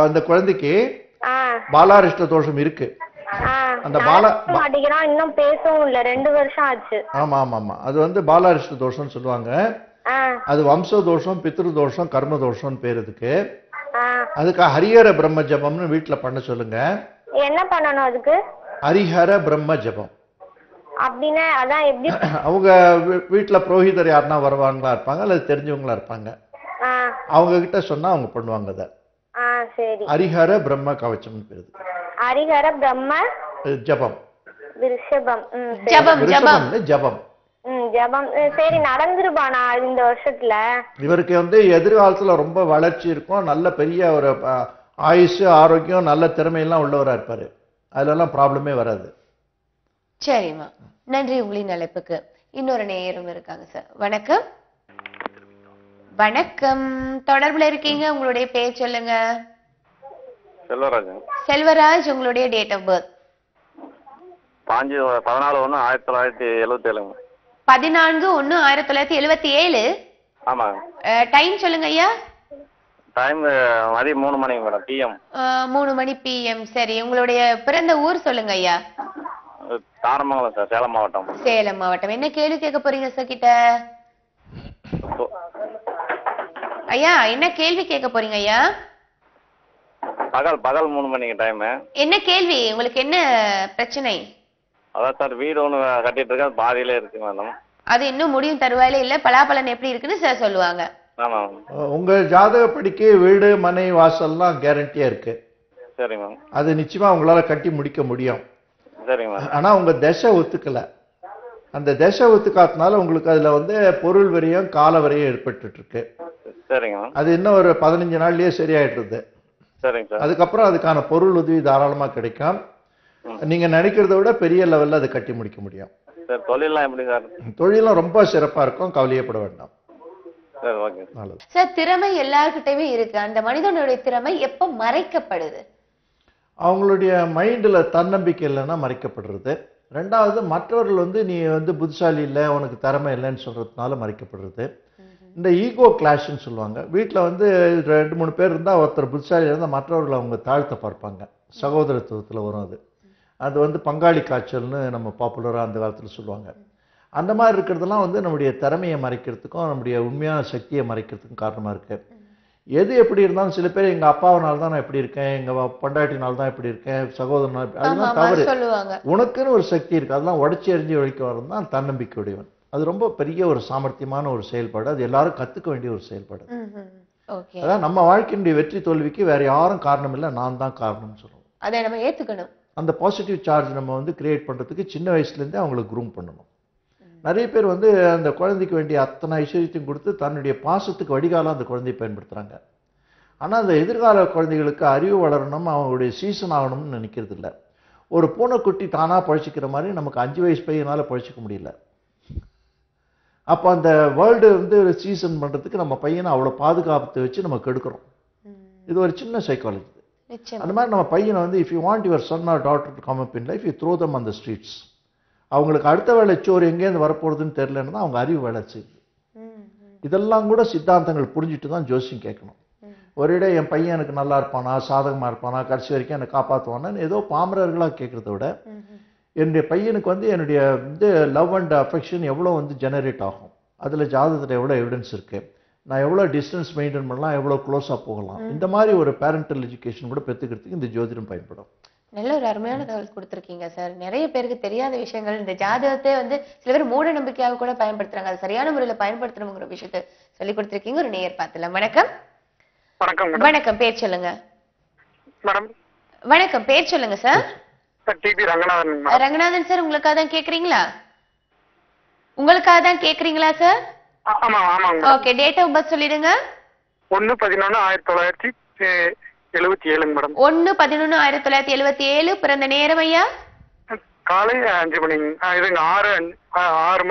அந்த குழந்தைக்கு பாலாரிஷ்ட தோஷம் இருக்கு. அந்த மாட்டேங்கிறான், இன்னும் பேசவும் இல்ல, 2 வருஷம் ஆச்சு. ஆமா ஆமா ஆமா, அது வந்து பாலாரிஷ்ட தோஷம்னு சொல்லுவாங்க. அது வம்ச தோஷம், பித்ரு தோஷம், கர்ம தோஷம் பேர் இதுக்கு. அதுக்கு ஹரிஹர பிரம்ம ஜபம்னு வீட்டுல பண்ண சொல்லுங்க. என்ன பண்ணணும் அதுக்கு? ஹரிஹர பிரம்ம ஜபம் அப்படின்னா அதான் எப்படி? அவங்க வீட்டுல புரோஹிதர் யாருன்னா வருவாங்களா இருப்பாங்க, அல்லது தெரிஞ்சவங்களா இருப்பாங்க, அவங்க கிட்ட சொன்னா அவங்க பண்ணுவாங்க. அதை சரி, ஹரிஹர பிரம்ம கவச்சம் பேரு. ஹரிஹர பிரம்ம ஜபம், விருஷபம் ஜபம் ஜபம் ஜபம் ஜபம். சரி, நடந்துருப்பானா இந்த வருஷத்துல? இவருக்கு வந்து எதிர்காலத்துல ரொம்ப வளர்ச்சி இருக்கும், நல்ல பெரிய ஒரு ஆயுசு, ஆரோக்கியம், நல்ல திறமையெல்லாம் உள்ளவரா இருப்பாரு. அதெல்லாம் ப்ராப்ளமே வராது. சரிம்மா, நன்றி உங்களின் அழைப்புக்கு. இன்னொரு நேயரும் இருக்காங்க சார். வணக்கம். வணக்கம், தொடர்புல இருக்கீங்க, உங்களுடைய பேர் சொல்லுங்க. செல்வராஜ். செல்வராஜ், உங்களுடைய டேட் ஆஃப் பர்த்? 14/1/1977. 14/1/1977. ஆமா. டைம் சொல்லுங்க ஐயா. டைம் மதியம் 3 மணி மேடம், பிஎம். 3 மணி பிஎம். சரி, உங்களுடைய பிறந்த ஊர் சொல்லுங்க ஐயா. தாரமங்கலம் சார், சேலம் மாவட்டம். சேலம் மாவட்டம். என்ன கேள்வி கேட்க போறீங்க சார் கிட்ட? ஐயா, என்ன கேள்வி கேட்க போறீங்க ஐயா? பகல் 3 மணிக்கு டைம். என்ன கேள்வி, உங்களுக்கு என்ன பிரச்சனை? அதான் சார், வீடு ஒன்று கட்டிட்டு இருக்கேன், பாதியில இருக்கு மேடம். அது இன்னும் முடியும் தருவாயில இல்ல, பலாபலன் எப்படி இருக்குன்னு சார் சொல்லுவாங்க. ஆமா. உங்க ஜாதக படிக்கு வீடு, மனை, வாசல்லாம் கேரண்டியா இருக்கு. சரி மேம். அது நிச்சயமா உங்களால கட்டி முடிக்க முடியும். சரிங்க மேம். ஆனா உங்க தசை ஒத்துக்கல. அந்த தசை ஒத்துக்காதனால உங்களுக்கு அதுல வந்து பொருள் வரையும் கால வரையும் ஏற்பட்டு இருக்கு. சரிங்க மேம். அது இன்னும் ஒரு 15 நாள்லயே சரியாயிடுது. சரிங்க சார். அதுக்கப்புறம் அதுக்கான பொருள் உதவி தாராளமா கிடைக்கும். நீங்க நினைக்கிறத விட பெரிய லெவல்ல அதை கட்டி முடிக்க முடியும். சார், தொழிலாம் எப்படி சார்? தொழிலும் ரொம்ப சிறப்பா இருக்கும், கவலையப்பட வேண்டாம். சரி, ஓகே. நல்லது சார். திறமை எல்லார்கிட்டயுமே இருக்கு, அந்த மனிதனுடைய திறமை எப்ப மறைக்கப்படுது? அவங்களுடைய மைண்டில் தன்னம்பிக்கை இல்லைன்னா மறைக்கப்படுறது. ரெண்டாவது, மற்றவர்கள் வந்து நீ வந்து புத்திசாலி இல்லை, உனக்கு திறமை இல்லைன்னு சொல்கிறதுனால மறைக்கப்படுறது. இந்த ஈகோ கிளாஷ்ன்னு சொல்லுவாங்க. வீட்டில் வந்து 2-3 பேர் இருந்தால் ஒருத்தர் புத்திசாலி இருந்தால் மற்றவர்கள் அவங்க தாழ்த்த பார்ப்பாங்க. சகோதரத்துவத்தில் வரும் அது. அது வந்து பங்காளி காய்ச்சல்னு நம்ம பாப்புலராக அந்த காலத்தில் சொல்லுவாங்க. அந்த மாதிரி இருக்கிறதெல்லாம் வந்து நம்முடைய திறமையை மறைக்கிறதுக்கும் நம்முடைய உண்மையான சக்தியை மறைக்கிறதுக்கும் காரணமாக இருக்குது. எது எப்படி இருந்தாலும் சில பேர் எங்கள் அப்பாவினால தான் நான் எப்படி இருக்கேன், எங்கள் பொண்டாட்டினால தான் எப்படி இருக்கேன், சகோதரனால், அதெல்லாம் தவறு. உனக்குன்னு ஒரு சக்தி இருக்குது, அதெல்லாம் உடச்சி எறிஞ்சு ஒழிக்க வரது தான் தன்னம்பிக்கை உடையவன். அது ரொம்ப பெரிய ஒரு சாமர்த்தியமான ஒரு செயல்பாடு. அது எல்லாரும் கத்துக்க வேண்டிய ஒரு செயல்பாடு. ஓகே. அதான் நம்ம வாழ்க்கையினுடைய வெற்றி தோல்விக்கு வேற யாரும் காரணம் இல்லை, நான் தான் காரணம்னு சொல்லுவோம். அதை நம்ம ஏத்துக்கணும். அந்த பாசிட்டிவ் சார்ஜ் நம்ம வந்து கிரியேட் பண்றதுக்கு சின்ன வயசுலேருந்தே அவங்களுக்கு க்ரூம் பண்ணணும். நிறைய பேர் வந்து அந்த குழந்தைக்கு வேண்டிய அத்தனை ஐஸ்வர்யத்தையும் கொடுத்து தன்னுடைய பாசத்துக்கு வடிகாலம் அந்த குழந்தையை பயன்படுத்துறாங்க. ஆனால் அந்த எதிர்கால குழந்தைகளுக்கு அறிவு வளரணும், அவங்களுடைய சீசன் ஆகணும்னு நினைக்கிறது இல்லை. ஒரு பூனைக்குட்டி தானாக பழிச்சிக்கிற மாதிரி நமக்கு 5 வயசு பையனால் பழிச்சிக்க முடியல. அப்போ அந்த வேர்ல்டு வந்து சீசன் பண்ணுறதுக்கு நம்ம பையனை அவ்வளோ பாதுகாப்பத்தை வச்சு நம்ம கெடுக்கிறோம். இது ஒரு சின்ன சைக்காலஜி. அந்த மாதிரி நம்ம பையனை வந்து if you want your son R daughter to come up in life you throw them on the streets. அவங்களுக்கு அடுத்த வேலை சோறு எங்கேருந்து வரப்போகுதுன்னு தெரியலன்னா அவங்க அறிவு வேலை செய்யுது. இதெல்லாம் கூட சித்தாந்தங்கள் புரிஞ்சுட்டு தான் ஜோசியம் கேட்கணும். ஒரேடே என் பையன் எனக்கு நல்லா இருப்பானா, சாதகமாக இருப்பானா, கடைசி வரைக்கும் என்னை காப்பாற்றுவானான்னு ஏதோ பாமரர்களாக கேட்குறத விட என்னுடைய பையனுக்கு வந்து என்னுடைய வந்து லவ் அண்ட் அஃபெக்ஷன் எவ்வளோ வந்து ஜெனரேட் ஆகும், அதில் ஜாதகத்தில் எவ்வளோ எவிடன்ஸ் இருக்குது, நான் எவ்வளோ டிஸ்டன்ஸ் மெயின்டைன் பண்ணலாம், எவ்வளோ க்ளோஸாக போகலாம், இந்த மாதிரி ஒரு பேரண்டல் எஜுகேஷன் கூட பெற்றுக்கிறதுக்கு இந்த ஜோதிடம் பயன்படும். நல்ல ஒரு அருமையான தகவல் கொடுத்துருக்கீங்க சார். நிறைய பேருக்கு தெரியாத விஷயங்கள், இந்த ஜாதகத்தை வந்து சில பேர் மூட நம்பிக்கையாக கூட பயன்படுத்துறாங்க. அது சரியான முறையில் பயன்படுத்தணுங்கிற விஷயத்தை சொல்லி கொடுத்துருக்கீங்க. ஒரு நேயர் பார்த்துலாம். வணக்கம். வணக்கம். வணக்கம், பேர் சொல்லுங்க. மேடம் வணக்கம், பேர் சொல்லுங்க sir. TP Ranganathan. Ranganathan sir, உங்களுக்காக தான் கேக்குறீங்களா? உங்களுக்காக தான் கேக்குறீங்களா சார்? ஆமா ஆமாங்க. ஓகே, டேட் ஆஃப் பர்த் சொல்லிடுங்க. 1/11/1977 மேடம். 1/11/1977. பிறந்த நேரம் ஐயா? காலை 5 மணி. இதுங்க 6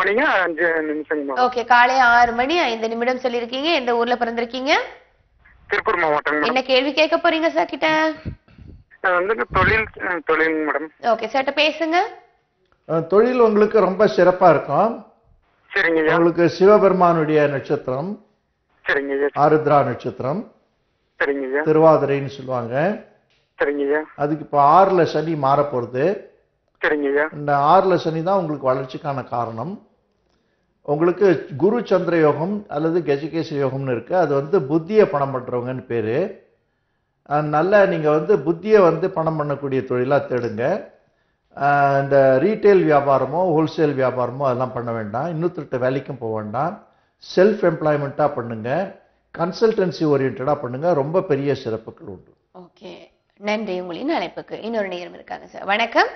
மணிங்க 5 நிமிஷம். ஓகே, காலை 6 மணி 5 நிமிடம் சொல்லிருக்கீங்க. எந்த ஊர்ல பிறந்திருக்கீங்க? திருப்பூர் மாவட்டம். என்ன கேள்வி கேட்க போறீங்க சார் கிட்ட? வந்து தொழில் மேடம். ஓகே, சார்ட்ட பேசுங்க. தொழில் உங்களுக்கு ரொம்ப சிறப்பா இருக்கும். சரிங்க. உங்களுக்கு சிவபெருமானுடைய நட்சத்திரம். சரிங்க. ஆருத்ரா நட்சத்திரம். சரிங்க. திருவாதிரைன்னு சொல்லுவாங்க. சரிங்க. அதுக்கு இப்போ 6ல சனி மாற போறது. சரிங்க. இந்த 6ல சனி தான் உங்களுக்கு வளர்ச்சிக்கான காரணம். உங்களுக்கு குரு சந்திர யோகம் அல்லது கஜகேச யோகம்னு இருக்கு. அது வந்து புத்தியை பணம் பண்றவங்கன்னு பேரு. நல்ல நீங்க வந்து புத்தியை வந்து பணம் பண்ணக்கூடிய தொழிலா தேடுங்க. இந்த ரீட்டைல் வியாபாரமோ ஹோல்சேல் வியாபாரமோ அதெல்லாம் பண்ண வேண்டாம். இன்னொருத்தர்கிட்ட வேலைக்கும் போக வேண்டாம். செல்ஃப் எம்ப்ளாய்மெண்ட்டாக பண்ணுங்க. கன்சல்டன்சி ஓரியன்டா பண்ணுங்க. ரொம்ப பெரிய சிறப்புகள் உண்டு. ஓகே, நன்றி உங்களின் அழைப்புக்கு. இன்னொரு நேரம் இருக்காங்க சார். வணக்கம்.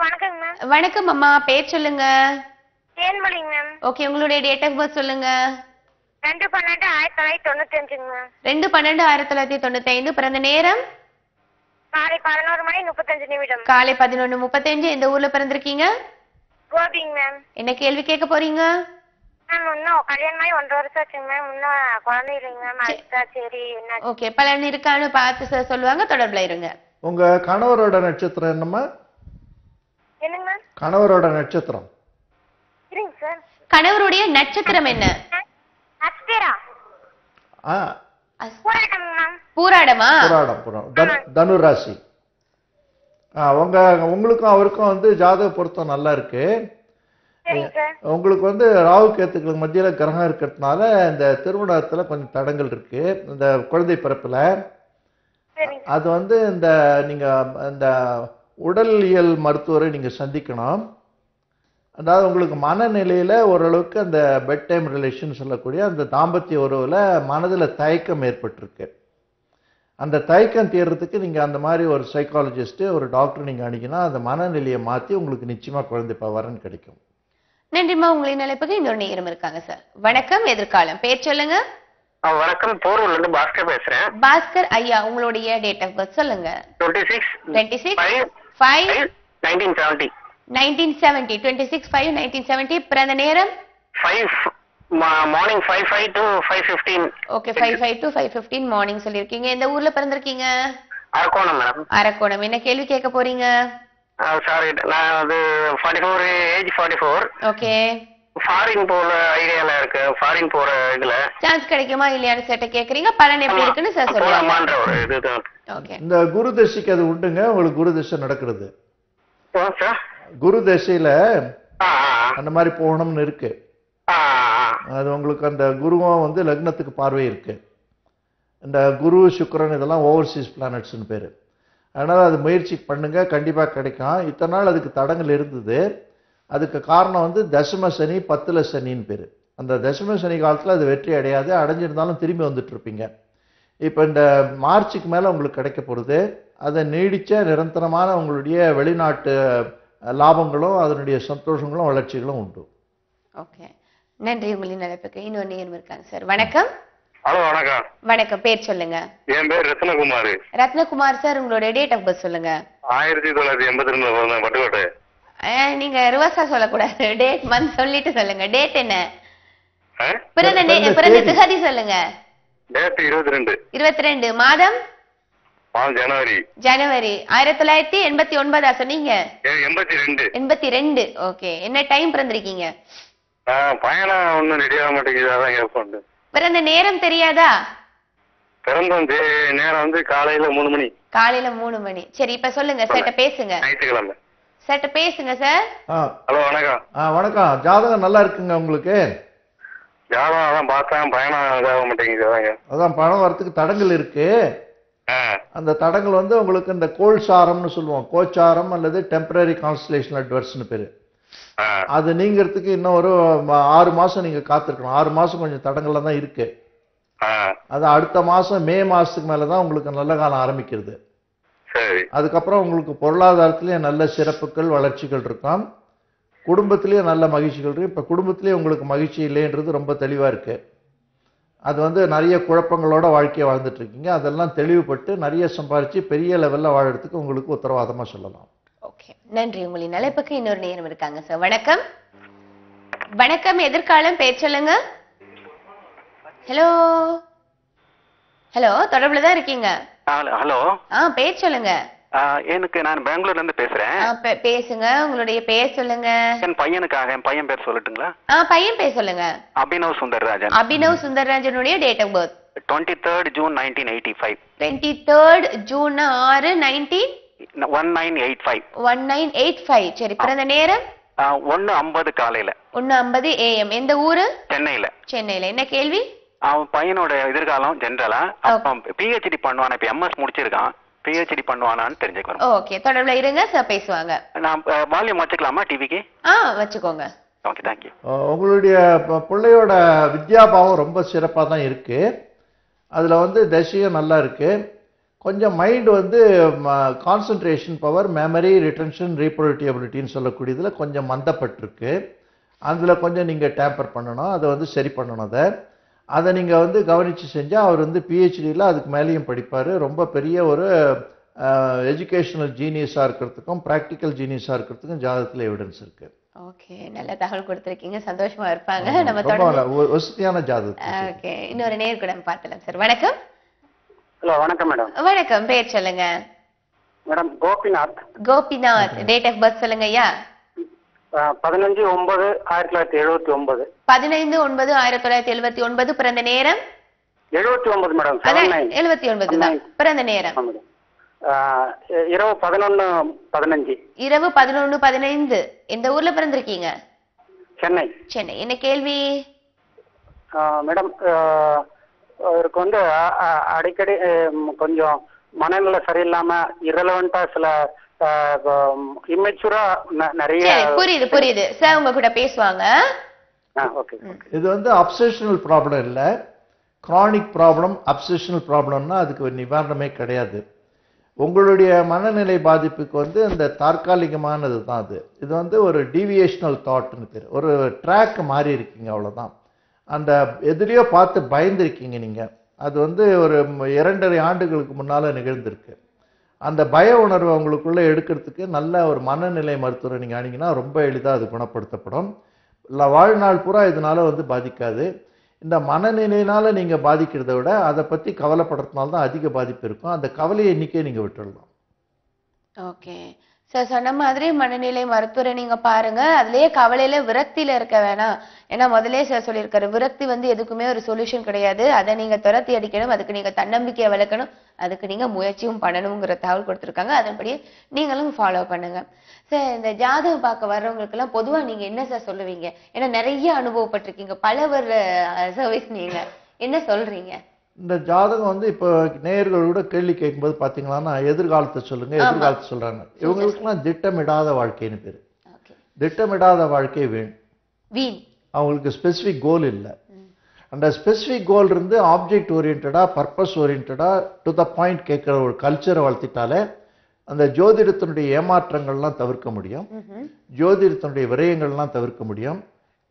வணக்கம் மேம். வணக்கம் அம்மா, பேர் சொல்லுங்க. தேன்மொழிங்க மேம். ஓகே, உங்களுடைய டேட் ஆஃப் பர்த் சொல்லுங்க. 2/12/1995 மேம். 2/12/1995. பிறந்த நேரம்? காலை 11:35. காலை 11:35. எந்த ஊர்ல பிறந்திருக்கீங்க? Coping ma'am. என்ன கேள்வி கேட்க போறீங்க? மேம் இன்னும் கல்யாணம் ஆகி 1.5 வருஷம் ஆச்சுங்க மேம். இன்னும் குழந்தை இல்லைங்க மேம். அதுதான் சரி என்ன. ஓகே, பலன் இருக்கான்னு பார்த்து சார் சொல்லுவாங்க, தொடர்புல இருங்க. உங்க கணவரோட நட்சத்திரம் என்னம்மா? என்னங்க மேம்? கணவரோட நட்சத்திரம் சரிங்க சார். கணவருடைய நட்சத்திரம் என்ன? அஸ்திரா. பூராடம் மேம். பூராடமா? பூராடம். தனுராசி. உங்களுக்கும் அவருக்கும் வந்து ஜாதக பொருத்தம் நல்லா இருக்கு. உங்களுக்கு வந்து ராகு கேத்துக்களுக்கு மத்தியில கிரகம் இருக்கிறதுனால இந்த திருமணத்துல கொஞ்சம் தடங்கள் இருக்கு. இந்த குழந்தை பிறப்புல அது வந்து இந்த நீங்க இந்த உடலியல் மருத்துவரை நீங்க சந்திக்கணும். அதாவது உங்களுக்கு மனநிலையில ஓரளவுக்கு அந்த பெட் டைம் ரிலேஷன் சொல்லக்கூடிய அந்த தாம்பத்திய உறவுல மனதில் தயக்கம் ஏற்பட்டிருக்கு. அந்த தயக்கம் தீர்றதுக்கு நீங்க அந்த மாதிரி ஒரு சைக்காலஜிஸ்ட் ஒரு டாக்டர் நீங்க அணுகினா அந்த மனநிலையை மாற்றி உங்களுக்கு நிச்சயமா குழந்தை வரன் கிடைக்கும். நன்றிமா, உங்களின் அழைப்புக்கு. இன்னொரு நேரம் இருக்காங்க சார். வணக்கம், எதிர்காலம். பேர் சொல்லுங்க. வணக்கம், போரூர்ல இருந்து பாஸ்கர் பேசுறேன். பாஸ்கர் ஐயா, உங்களுடைய டேட் ஆஃப் பர்த் சொல்லுங்க. 26/5/1970. 1970. 26/5/1970. பிறந்த நேரம்? Morning 5:05 to 5:15. Okay, 5:05 to 5:15 morning சொல்லிருக்கீங்க. எந்த ஊர்ல பிறந்திருக்கீங்க? அரக்கோணம் மேடம். அரக்கோணம். என்ன கேள்வி கேட்க போறீங்க? சாரி, நான் அது 44 ஏஜ் 44. ஓகே, ஃபாரின் போற ஐடியால இருக்கு. ஃபாரின் போற இதுல சான்ஸ் கிடைக்குமா இல்லையான்னு சேட்ட கேக்குறீங்க. பலன் எப்படி இருக்குன்னு சார் சொல்லுவாங்க. ஒரு இதுதான். ஓகே, இந்த குரு தசைக்கு அது உண்டுங்க. உங்களுக்கு குரு தசை நடக்கிறது. சார் குரு தசையில அந்த மாதிரி போகணும்னு இருக்கு. அது உங்களுக்கு அந்த குருவும் வந்து லக்னத்துக்கு பார்வை இருக்கு. இந்த குரு சுக்கிரன் இதெல்லாம் ஓவர்சீஸ் பிளானட்ஸ்னு பேரு. அதனால அது முயற்சி பண்ணுங்க, கண்டிப்பா கிடைக்கும். இத்தனை நாள் அதுக்கு தடங்கள் இருந்தது. அதுக்கு காரணம் வந்து தசம சனி 10ல சனின்னு பேர். அந்த தசம சனி காலத்தில் அது வெற்றி அடையாது, அடைஞ்சிருந்தாலும் திரும்பி வந்துட்டு இருப்பீங்க. இப்போ இந்த மார்ச்சுக்கு மேலே உங்களுக்கு கிடைக்க போகிறது. அதை நீடித்த நிரந்தரமான உங்களுடைய வெளிநாட்டு லாபங்களும் அதனுடைய சந்தோஷங்களும் வளர்ச்சிகளும் உண்டு. ஓகே, நன்றி. உங்களின் அழைப்புக்கு இன்னொரு நேரம் இருக்காங்க சார். வணக்கம். ஹலோ, வணக்கம். வணக்கம், பேர் சொல்லுங்க. என் பேர் ரத்னகுமார். ரத்னகுமார் சார், உங்களோட டேட் ஆஃப் பர்த் சொல்லுங்க. 1982 பட்டுக்கோட்டை. நீங்க ரிவர்ஸா சொல்லக்கூடாது, டேட் மந்த் சொல்லிட்டு சொல்லுங்க. டேட் என்ன? பிறந்த திகதி சொல்லுங்க. டேட் 22. 22 மாதம் ஜனவரி. ஜனவரி 1989 சொன்னீங்க. 82. 82. ஓகே, என்ன டைம் பிறந்திருக்கீங்க? பயணம் ஒன்றும் ரெடி ஆக மாட்டேங்குது, அதான் கேட்போம். பிறந்த நேரம் தெரியாதா? பிறந்த நேரம் வந்து காலையில 3 மணி. காலையில 3 மணி. சரி, இப்ப சொல்லுங்க, சேட்ட பேசுங்க. ஞாயிற்றுக்கிழமை. சேட்ட பேசுங்க சார். ஹலோ, வணக்கம். வணக்கம். ஜாதகம் நல்லா இருக்குங்க உங்களுக்கு? ஜாதகம் அதான் பார்த்தேன், பயணம் இதாக மாட்டேங்குது. அதான் பணம் வரத்துக்கு தடங்கள் இருக்கு. அந்த தடங்கள் வந்து உங்களுக்கு இந்த கோல்சாரம்னு சொல்லுவோம், கோச்சாரம் அல்லது டெம்பரரி கான்ஸ்டலேஷன் அட்வர்ஸ்னு பேரு. அது நீங்கிறதுக்கு இன்னும் ஒரு 6 மாசம் நீங்க காத்திருக்கணும். 6 மாசம் கொஞ்சம் தடங்கள்ல தான் இருக்கு. அது அடுத்த மாசம் மே மாசத்துக்கு மேலதான் உங்களுக்கு நல்ல காலம் ஆரம்பிக்கிறது. அதுக்கப்புறம் உங்களுக்கு பொருளாதாரத்திலேயே நல்ல சிறப்புகள் வளர்ச்சிகள் இருக்கும், குடும்பத்திலேயே நல்ல மகிழ்ச்சிகள் இருக்கு. இப்ப குடும்பத்திலேயே உங்களுக்கு மகிழ்ச்சி இல்லைன்றது ரொம்ப தெளிவா இருக்கு. அது வந்து நிறைய குழப்பங்களோட வாழ்க்கையை வாழ்ந்துட்டு இருக்கீங்க. அதெல்லாம் தெளிவுபட்டு நிறைய சம்பாரிச்சு பெரிய லெவல்ல வாழறதுக்கு உங்களுக்கு உத்தரவாதமா சொல்லலாம். ஓகே, நன்றி. உங்களின் அழைப்புக்கு இன்னொரு நேரம் இருக்காங்க சார். வணக்கம். வணக்கம், எதிர்காலம், பேர் சொல்லுங்க. ஹலோ ஹலோ, தொடர்புல தான் இருக்கீங்க. ஹலோ. பேர் சொல்லுங்க. எனக்கு நான் பெங்களூர்ல இருந்து பேசுறேன். பேசுங்க, உங்களுடைய பேர் சொல்லுங்க. என் பையனுக்காக, என் பையன் பேர் சொல்லட்டுங்களா? பையன் பேர் சொல்லுங்க. அபினவ் சுந்தர்ராஜன். அபினவ் சுந்தர்ராஜனுடைய date of birth 23rd June 1985. 23rd June 6 1985. 1985. சரி, பிறந்த நேரம் 1:50 காலையில. 1:50 AM. எந்த ஊரு? சென்னையில. சென்னையில. என்ன கேள்வி? அவன் பையனோட எதிர்காலம் ஜென்ரலா PhD பண்ணுவான். இப்ப MS முடிச்சிருக்கான், PhD பண்ணுவானான்னு தெரிஞ்சுக்கணும். ஓகே, தொடர்புல இருங்க சார், பேசுவாங்க. நான் வால்யூம் வச்சுக்கலாமா டிவிக்கு? வச்சுக்கோங்க. Okay, thank you. உங்களுடைய பிள்ளையோட வித்யாபாவம் ரொம்ப சிறப்பாக தான் இருக்கு. அதுல வந்து தசையும் நல்லா இருக்கு. கொஞ்சம் மைண்ட் வந்து கான்சன்ட்ரேஷன் பவர், மெமரி, ரிட்டன்ஷன், ரீப்ரொடக்டிவிட்டின்னு சொல்லக்கூடியதுல கொஞ்சம் மந்தப்பட்டிருக்கு. அதுல கொஞ்சம் நீங்க டேம்பர் பண்ணணும், அதை வந்து சரி பண்ணணும். அதை நீங்க வந்து கவனிச்சு செஞ்சா அவர் வந்து PhDல அதுக்கு மேலேயும் படிப்பாரு. ரொம்ப பெரிய ஒரு எஜுகேஷனல் ஜீனியஸா இருக்கிறதுக்கும் ப்ராக்டிக்கல் ஜீனியஸா இருக்கிறதுக்கும் ஜாதகத்துல எவிடன்ஸ் இருக்கு. ஓகே, நல்ல தகவல் கொடுத்திருக்கீங்க, சந்தோஷமா இருப்பாங்க. நம்ம தொடர்ந்து வசதியான ஜாதகம். ஓகே, இன்னொரு நேர் கூட பார்க்கலாம் சார். வணக்கம். ஹலோ, வணக்கம் மேடம். வணக்கம், பேர் சொல்லுங்க. Madam Gopinath. Gopinath, date of birth சொல்லுங்க ஐயா. 15/9/1979. 15/9/1979. பிறந்த நேரம் 79 மேடம். 79 தான் பிறந்த நேரம். இரவு 11:15. இரவு 11:15. எந்த ஊர்ல பிறந்திருக்கீங்க? சென்னை. சென்னை. என்ன கேள்வி? மேடம், அவருக்கு வந்து அடிக்கடி கொஞ்சம் மனநிலை சரியில்லாம இரலவெண்டா சில இம்மெச்சூரா நிறைய. புரியுது புரியுது சார், உங்க கூட பேசுவாங்க. இது வந்து அப்சஷனல் ப்ராப்ளம் இல்ல, கிரானிக் ப்ராப்ளம். அப்சஷனல் ப்ராப்ளம்னா அதுக்கு ஒரு நிவாரணமே கிடையாது. உங்களுடைய மனநிலை பாதிப்புக்கு வந்து அந்த தற்காலிகமானது தான் அது. இது வந்து ஒரு டீவியேஷனல் தாட்னு பேர். ஒரு ட்ராக் மாறி இருக்கீங்க, அவ்வளவுதான். அந்த எதிரியோ பார்த்து பயந்துருக்கீங்க நீங்க. அது வந்து ஒரு 2.5 ஆண்டுகளுக்கு முன்னால நிகழ்ந்திருக்கு. அந்த பய உணர்வை உங்களுக்குள்ள எடுக்கிறதுக்கு நல்ல ஒரு மனநிலை மருத்துவரை நீங்க ஆனீங்கன்னா ரொம்ப எளிதாக அது குணப்படுத்தப்படும். இல்லை, வாழ்நாள் பூரா இதனால வந்து பாதிக்காது. இந்த மனநிலையினால நீங்க பாதிக்கிறத விட அதை பத்தி கவலைப்படுறதுனால தான் அதிக பாதிப்பு இருக்கும். அந்த கவலையை இன்னைக்கே நீங்க விட்டுடலாம். ஓகே சார், சொன்ன மாதிரி மனநிலை மருத்துவரை நீங்க பாருங்க. அதுலயே கவலையில விரக்தியில இருக்க வேணாம். ஏன்னா முதலே சார் சொல்லியிருக்காரு, விரக்தி வந்து எதுக்குமே ஒரு சொல்யூஷன் கிடையாது. அதை நீங்க துரத்தி அடிக்கணும், அதுக்கு நீங்க தன்னம்பிக்கையை வளர்க்கணும், அதுக்கு நீங்க முயற்சியும் பண்ணணுங்கிற தகவல் கொடுத்துருக்காங்க. அதன்படியே நீங்களும் ஃபாலோ பண்ணுங்க சார். இந்த ஜாதகம் பார்க்க வர்றவங்களுக்கு எல்லாம் பொதுவா நீங்க என்ன சார் சொல்லுவீங்க? ஏன்னா நிறைய அனுபவப்பட்டிருக்கீங்க, பல ஒரு சர்வீஸ், நீங்க என்ன சொல்றீங்க? இந்த ஜாதகம் வந்து இப்போ நேயர்களோட கேள்வி கேட்கும்போது பார்த்தீங்கன்னா எதிர்காலத்தை சொல்லுங்க, எதிர்காலத்தை சொல்றாங்க. இவங்களுக்குலாம் திட்டமிடாத வாழ்க்கைன்னு பேரு. திட்டமிடாத வாழ்க்கை வீண். அவங்களுக்கு ஸ்பெசிஃபிக் கோல் இல்லை. அந்த ஸ்பெசிஃபிக் கோல் இருந்து ஆப்ஜெக்ட் ஓரியன்டா, பர்பஸ் ஓரியன்டா, டு த பாயிண்ட் கேட்குற ஒரு கல்ச்சரை வளர்த்திட்டாலே அந்த ஜோதிடத்தினுடைய ஏமாற்றங்கள்லாம் தவிர்க்க முடியும், ஜோதிடத்தினுடைய விரயங்கள்லாம் தவிர்க்க முடியும்.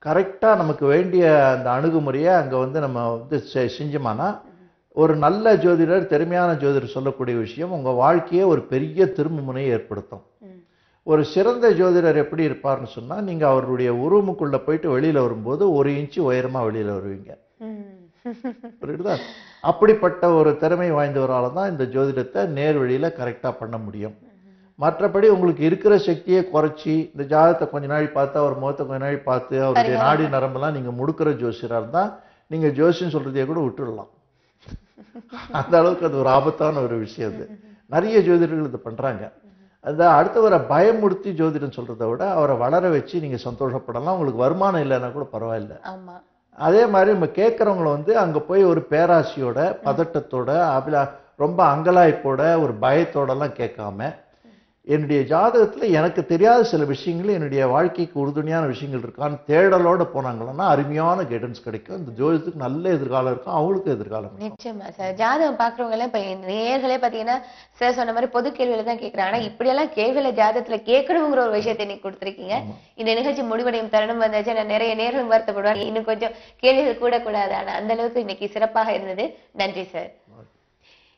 கரெக்டாக நமக்கு வேண்டிய அந்த அணுகுமுறையை அங்கே வந்து நம்ம வந்து செஞ்சோம்னா ஒரு நல்ல ஜோதிடர், திறமையான ஜோதிடர் சொல்லக்கூடிய விஷயம் உங்கள் வாழ்க்கையை ஒரு பெரிய திரும்ப முனையை ஏற்படுத்தும். ஒரு சிறந்த ஜோதிடர் எப்படி இருப்பார்னு சொன்னால், நீங்கள் அவருடைய உருவமுக்குள்ளே போயிட்டு வெளியில் வரும்போது 1 இன்ச்சு உயரமாக வெளியில் வருவீங்க. புரியுதா? அப்படிப்பட்ட ஒரு திறமை வாய்ந்தவரால் தான் இந்த ஜோதிடத்தை நேர் வழியில் கரெக்டாக பண்ண முடியும். மற்றபடி உங்களுக்கு இருக்கிற சக்தியை குறைச்சி இந்த ஜாதகத்தை கொஞ்ச நாள் பார்த்து, அவர் முகத்தை கொஞ்ச நாள் பார்த்து, அவருடைய நாடி நரம்பெல்லாம் நீங்கள் முடுக்கிற ஜோசியராக இருந்தால் நீங்கள் ஜோசியம் சொல்கிறதையே கூட விட்டுடலாம். அந்த அளவுக்கு அது ஒரு ஆபத்தான ஒரு விஷயம். அது நிறைய ஜோதிடர்கள் இது பண்ணுறாங்க. அந்த அடுத்தவரை பயமுறுத்தி ஜோதிடம் சொல்கிறத விட அவரை வளர வச்சு நீங்கள் சந்தோஷப்படலாம். உங்களுக்கு வருமானம் இல்லைன்னா கூட பரவாயில்லை. அதே மாதிரி நம்ம கேட்குறவங்கள வந்து அங்கே போய் ஒரு பேராசியோட, பதட்டத்தோட, ரொம்ப அங்கலாய்ப்போட, ஒரு பயத்தோடலாம் கேட்காம, என்னுடைய ஜாதகத்தில் எனக்கு தெரியாத சில விஷயங்கள், என்னுடைய வாழ்க்கைக்கு உறுதுணையான விஷயங்கள் இருக்கான்னு தேடலோடு போனாங்கன்னா அருமையான கைடன்ஸ் கிடைக்கும். இந்த ஜோதிடத்துக்கு நல்ல எதிர்காலம் இருக்கும், அவங்களுக்கும் எதிர்காலம். நிச்சயமா சார். ஜாதகம் பார்க்குறவங்க எல்லாம் இப்போ நேர்களே பார்த்தீங்கன்னா சார் சொன்ன மாதிரி பொது கேள்வியில தான் கேட்குறாங்க. ஆனால் இப்படியெல்லாம் கேள்வியில ஜாதகத்தில் கேட்கணுங்கிற ஒரு விஷயத்தை இன்னைக்கு கொடுத்துருக்கீங்க. இந்த நிகழ்ச்சி முடிவடையும் தருணம் வந்தாச்சு. நான் நிறைய நேர்கள் வருத்தப்படுவாங்க, இன்னும் கொஞ்சம் கேள்விகள் கூடக்கூடாது. ஆனால் அந்த அளவுக்கு இன்னைக்கு சிறப்பாக இருந்தது. நன்றி சார்.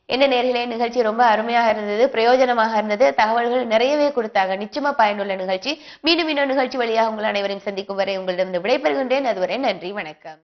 என்ன நேர்களே, நிகழ்ச்சி ரொம்ப அருமையாக இருந்தது, பிரயோஜனமாக இருந்தது, தகவல்கள் நிறையவே கொடுத்தாங்க. நிச்சயமா பயனுள்ள நிகழ்ச்சி. மீண்டும் இன்னொரு நிகழ்ச்சி வழியாக உங்கள் அனைவரையும் சந்திக்கும் வரை உங்களிடம் விடைபெறுகின்றேன். அதுவரை நன்றி, வணக்கம்.